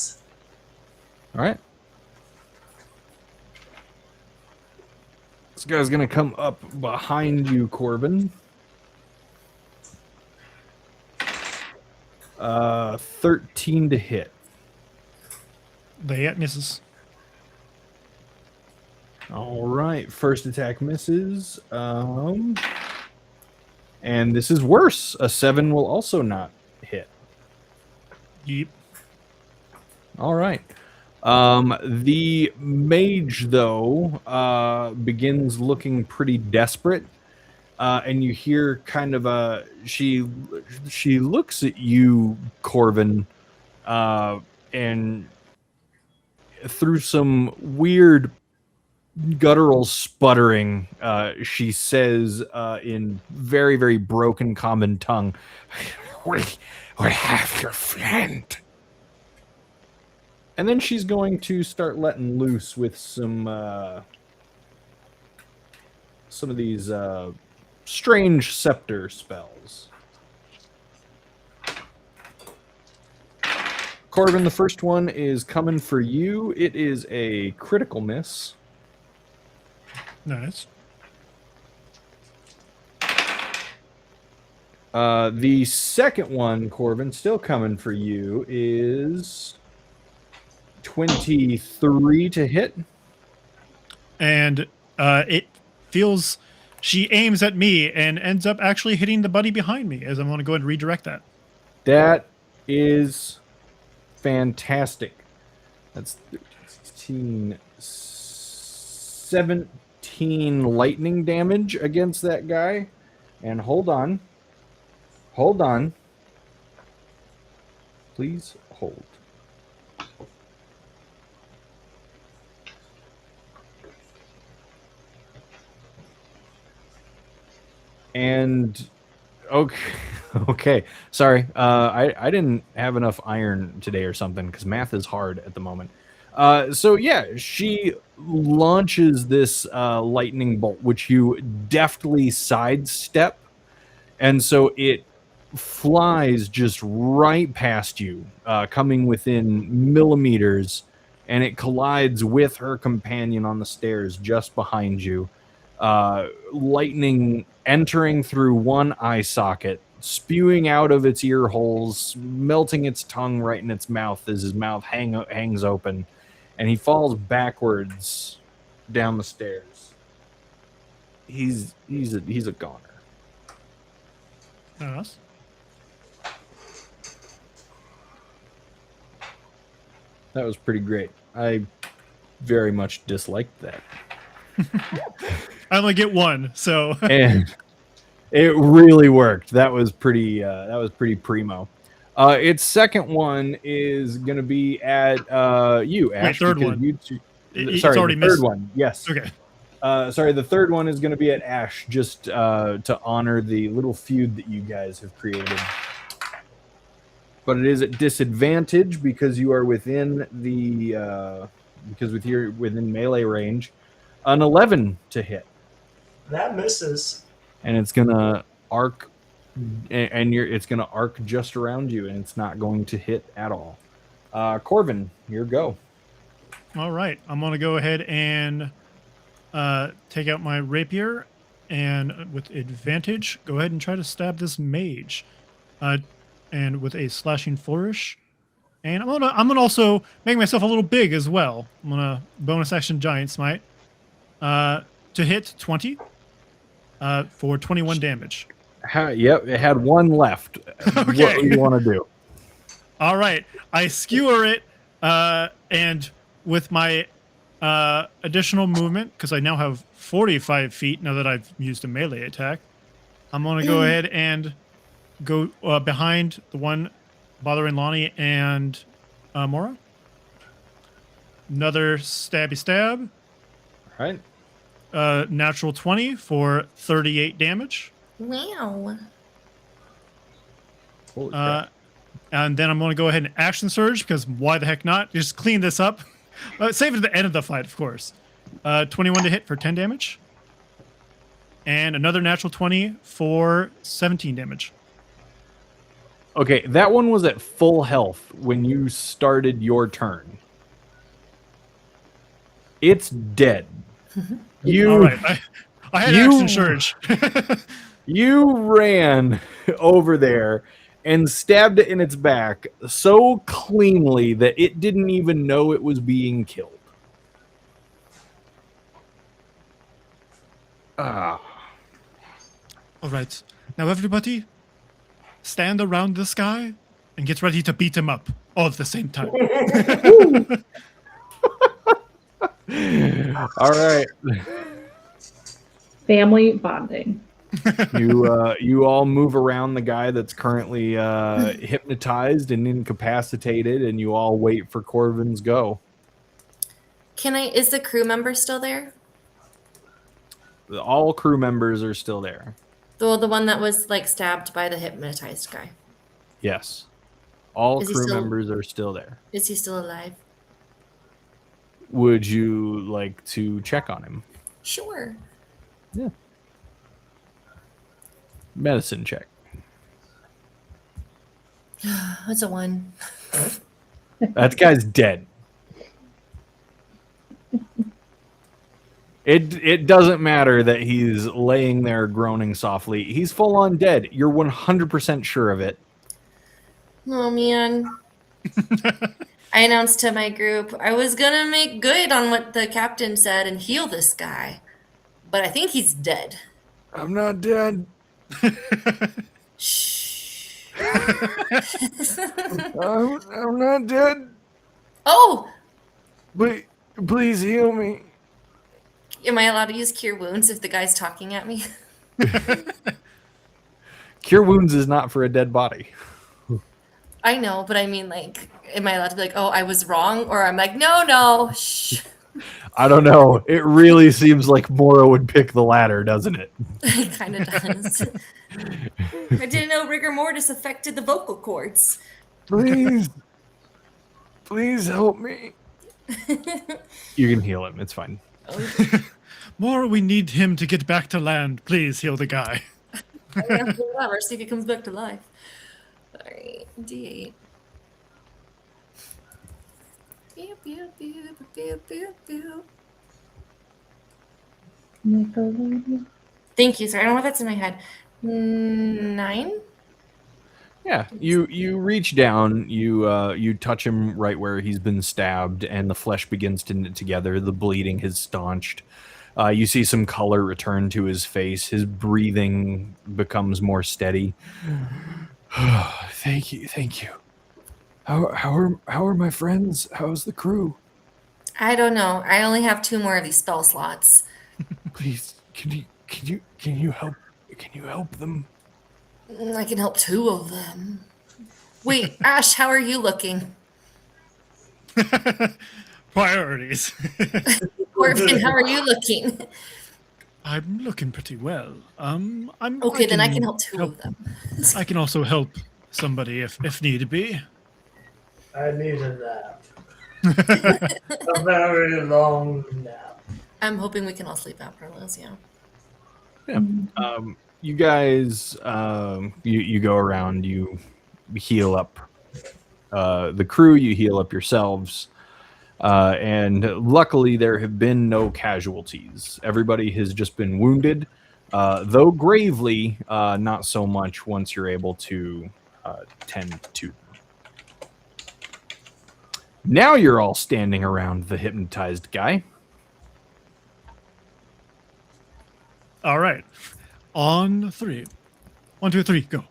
All right. This guy's going to come up behind you, Corbin. 13 to hit. That misses. All right, first attack misses. And this is worse. A 7 will also not hit. Yeep. All right. The mage, though, begins looking pretty desperate. And you hear kind of a... She looks at you, Corvin, and through some weird guttural sputtering, she says in very, very broken common tongue, we have your friend. And then she's going to start letting loose with some of these strange scepter spells. Corvin, the first one is coming for you. It is a critical miss. Nice. The second one, Corvin, still coming for you, is 23 to hit. And it feels... She aims at me and ends up actually hitting the buddy behind me, as I'm going to go ahead and redirect that. That is fantastic. That's 13, 17 lightning damage against that guy. And hold on. Hold on. Please hold. And okay. Sorry, I didn't have enough iron today or something because math is hard at the moment. So yeah, she launches this lightning bolt, which you deftly sidestep, and so it flies just right past you, coming within millimeters, and it collides with her companion on the stairs just behind you. Lightning entering through one eye socket, spewing out of its ear holes, melting its tongue right in its mouth as his mouth hangs open, and he falls backwards down the stairs. He's a goner. Nice. That was pretty great. I very much disliked that. I only get one, so... And it really worked. That was pretty primo. Its second one is going to be at you, Ash. Wait, third because one. It's sorry, already the third missed. one. Yes. Okay. Sorry, the third one is going to be at Ash, just to honor the little feud that you guys have created. But it is at disadvantage because you are within the within melee range. An 11 to hit. That misses. And it's gonna arc, and it's gonna arc just around you, and it's not going to hit at all. Corvin, your go. All right. I'm going to go ahead and take out my rapier, and with advantage, go ahead and try to stab this mage. And with a slashing flourish. And I'm gonna also make myself a little big as well. I'm gonna bonus action giant smite. To hit 20 for 21 damage. Yep, it had one left. Okay. What do you want to do? All right, I skewer it, and with my additional movement, because I now have 45 feet now that I've used a melee attack, I'm gonna go ahead and go behind the one bothering Lonnie and Mora. Another stabby stab. All right. Natural 20 for 38 damage. Wow. Holy crap. And then I'm going to go ahead and action surge, because why the heck not? Just clean this up. Save it at the end of the fight, of course. 21 to hit for 10 damage. And another natural 20 for 17 damage. Okay, that one was at full health when you started your turn. It's dead. All right. I had action surge. You ran over there and stabbed it in its back so cleanly that it didn't even know it was being killed. Ah. All right. Now, everybody, stand around this guy and get ready to beat him up all at the same time. All right. Family bonding. You all move around the guy that's currently hypnotized and incapacitated, and you all wait for Corvin's go. Is the crew member still there? All crew members are still there. The one that was like stabbed by the hypnotized guy. Yes. All Is he crew still- members are still there. Is he still alive? Would you like to check on him? Sure. Medicine check. It's a 1. That guy's dead. It doesn't matter that he's laying there groaning softly. He's full on dead. You're 100% sure of it. Oh man. I announced to my group I was gonna make good on what the captain said and heal this guy, but I think he's dead. I'm not dead. Shh. I'm not dead. Oh, Please heal me. am I allowed to use cure wounds if the guy's talking at me? Cure wounds is not for a dead body. I know, but I mean, like, am I allowed to be like, oh, I was wrong? Or I'm like, no, shh. I don't know. It really seems like Mora would pick the latter, doesn't it? It kind of does. I didn't know rigor mortis affected the vocal cords. Please help me. You can heal him. It's fine. More, we need him to get back to land. Please heal the guy. Whatever, see if he comes back to life. Alright, D8. Pew, pew, pew, pew, pew, pew. Nickelodeon. Thank you, sir. I don't know what that's in my head. 9? Yeah, you reach down, you touch him right where he's been stabbed, and the flesh begins to knit together. The bleeding has staunched. You see some color return to his face. His breathing becomes more steady. Thank you. How are my friends? How's the crew? I don't know. I only have 2 more of these spell slots. Please, can you help them? I can help 2 of them. Wait, Ash, how are you looking? Priorities. Corbin, how are you looking? I'm looking pretty well. Okay, then I can help 2 of them. I can also help somebody if need be. I need a nap. A very long nap. I'm hoping we can all sleep out for those, yeah. Yeah. You guys, you go around, you heal up the crew, you heal up yourselves, and luckily there have been no casualties. Everybody has just been wounded, though gravely, not so much once you're able to tend to them. Now you're all standing around the hypnotized guy. All right. On 3. 1, 2, 3, go.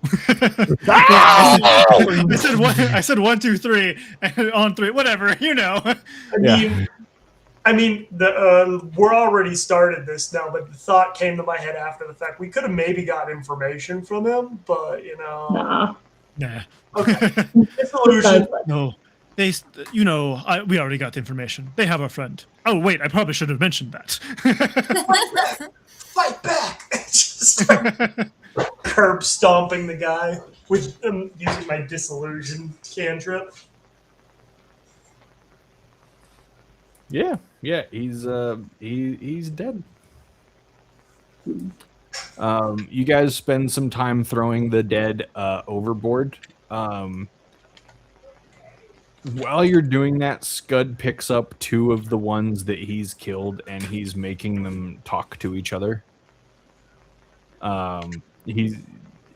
I said 1, 2, 3, and on 3, whatever, you know. I mean, we're already started this now, but the thought came to my head after the fact. We could have maybe got information from him, but Nah. Nah. Okay. Disillusion. No. We already got the information. They have a friend. Oh, wait, I probably should have mentioned that. Fight back! Just like curb stomping the guy with using my disillusion cantrip. Yeah, he's dead. You guys spend some time throwing the dead overboard. While you're doing that, Scud picks up 2 of the ones that he's killed, and he's making them talk to each other.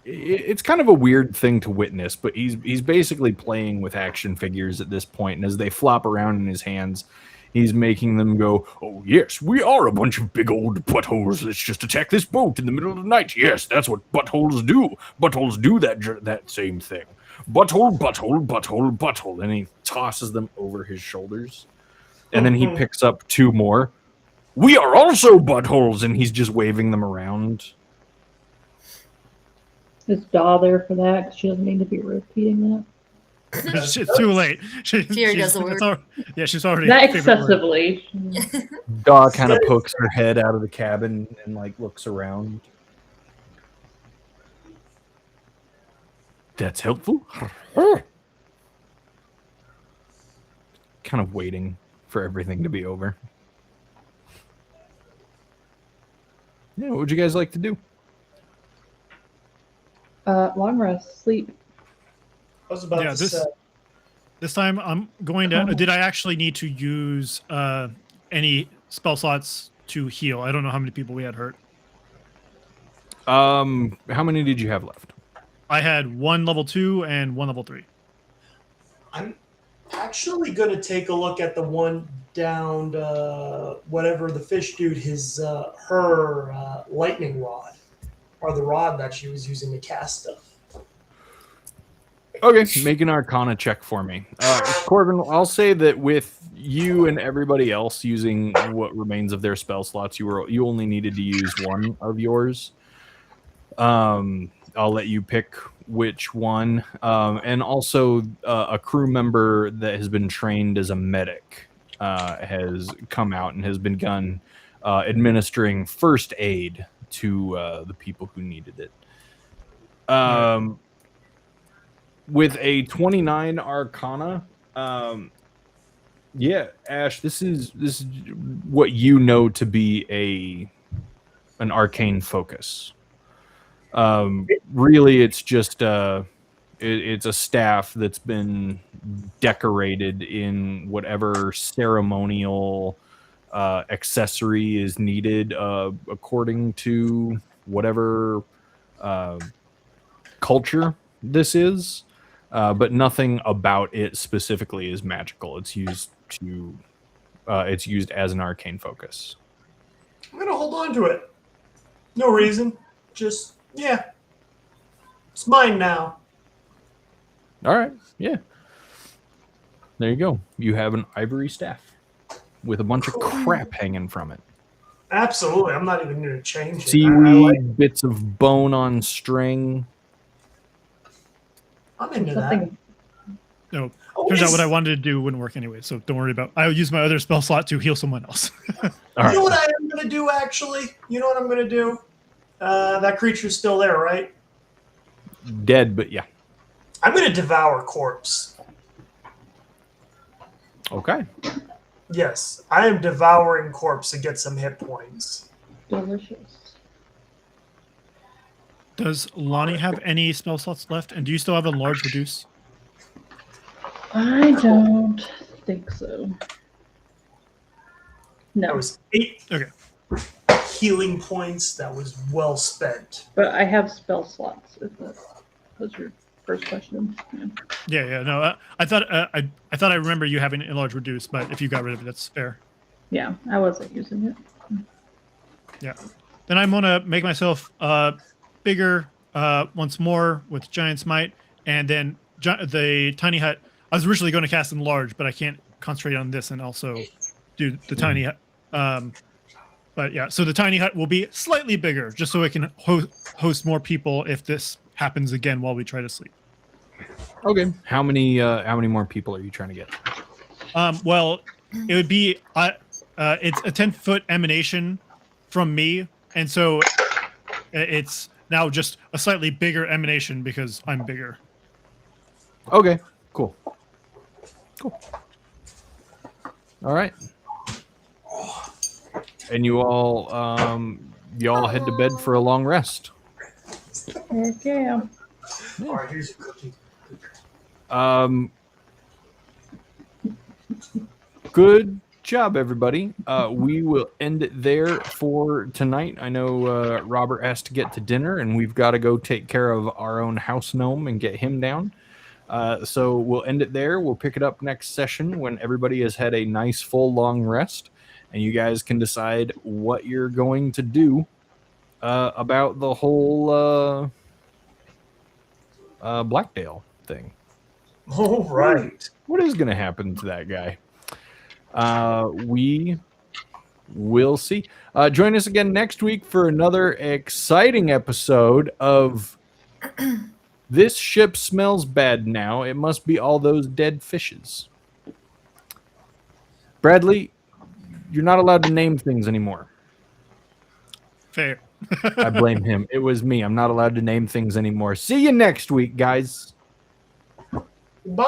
it's kind of a weird thing to witness, but he's basically playing with action figures at this point, and as they flop around in his hands, he's making them go, "Oh yes, we are a bunch of big old buttholes. Let's just attack this boat in the middle of the night. Yes, that's what buttholes do. Buttholes do that same thing. Butthole, butthole, butthole, butthole." And he tosses them over his shoulders, and then he picks up two more. "We are also buttholes," and he's just waving them around. Is Daw there for that? 'Cause she doesn't need to be repeating that. It's too late. She already does the word. She's already. Not favorite word. excessively. Daw kind of pokes her head out of the cabin and like looks around. "That's helpful." Kind of waiting for everything to be over. Yeah, what would you guys like to do? Long rest, sleep. I was about to say. This time I'm going to. Did I actually need to use any spell slots to heal? I don't know how many people we had hurt. How many did you have left? I had one level 2 and one level 3. I'm actually going to take a look at the one down whatever the fish dude, her lightning rod, or the rod that she was using to cast stuff. Okay, make an Arcana check for me. Corbin, I'll say that with you and everybody else using what remains of their spell slots, you only needed to use one of yours. I'll let you pick which one. And also, a crew member that has been trained as a medic has come out and has begun administering first aid to the people who needed it. With a 29 Arcana, yeah, Ash, this is what you know to be an arcane focus. Really, it's just it's a staff that's been decorated in whatever ceremonial accessory is needed according to whatever culture this is. But nothing about it specifically is magical. It's used as an arcane focus. I'm going to hold on to it. No reason. Just, yeah. It's mine now. All right. Yeah. There you go. You have an ivory staff with a bunch of crap hanging from it. Absolutely. I'm not even going to change it. Seaweed, bits of bone on string. I'm into that. No, Oh, turns out what I wanted to do wouldn't work anyway, so don't worry about it. I'll use my other spell slot to heal someone else. All You right. know what I am going to do, actually? You know what I'm going to do? That creature's still there, right? Dead, but yeah. I'm going to devour corpse. Okay. Yes, I am devouring corpse to get some hit points. Delicious. Does Lonnie have any spell slots left? And do you still have enlarge reduce? I don't think so. That No, was 8 Okay. healing points. That was well spent. but I have spell slots. If that was your first question. Yeah. Yeah. No. I thought I remember you having enlarge reduce, but if you got rid of it, that's fair. Yeah, I wasn't using it. Yeah. Then I'm gonna make myself bigger once more with giant smite, and then the tiny hut. I was originally going to cast enlarge, but I can't concentrate on this and also do the tiny hut. But yeah, so the tiny hut will be slightly bigger, just so it can host more people if this happens again while we try to sleep. Okay. How many more people are you trying to get? Well, it would be it's a 10-foot emanation from me, and so it's now just a slightly bigger emanation because I'm bigger. Okay. Cool. All right. And you all head to bed for a long rest. Heck yeah. All right, here's your cookie. Good job, everybody. We will end it there for tonight. I know Robert has to get to dinner, and we've got to go take care of our own house gnome and get him down. So we'll end it there. We'll pick it up next session when everybody has had a nice, full, long rest, and you guys can decide what you're going to do about the whole Blackdale thing. All right. What is going to happen to that guy? We will see. Join us again next week for another exciting episode of This Ship Smells Bad Now. It must be all those dead fishes. Bradley, you're not allowed to name things anymore. Fair. I blame him. It was me. I'm not allowed to name things anymore. See you next week, guys. Bye.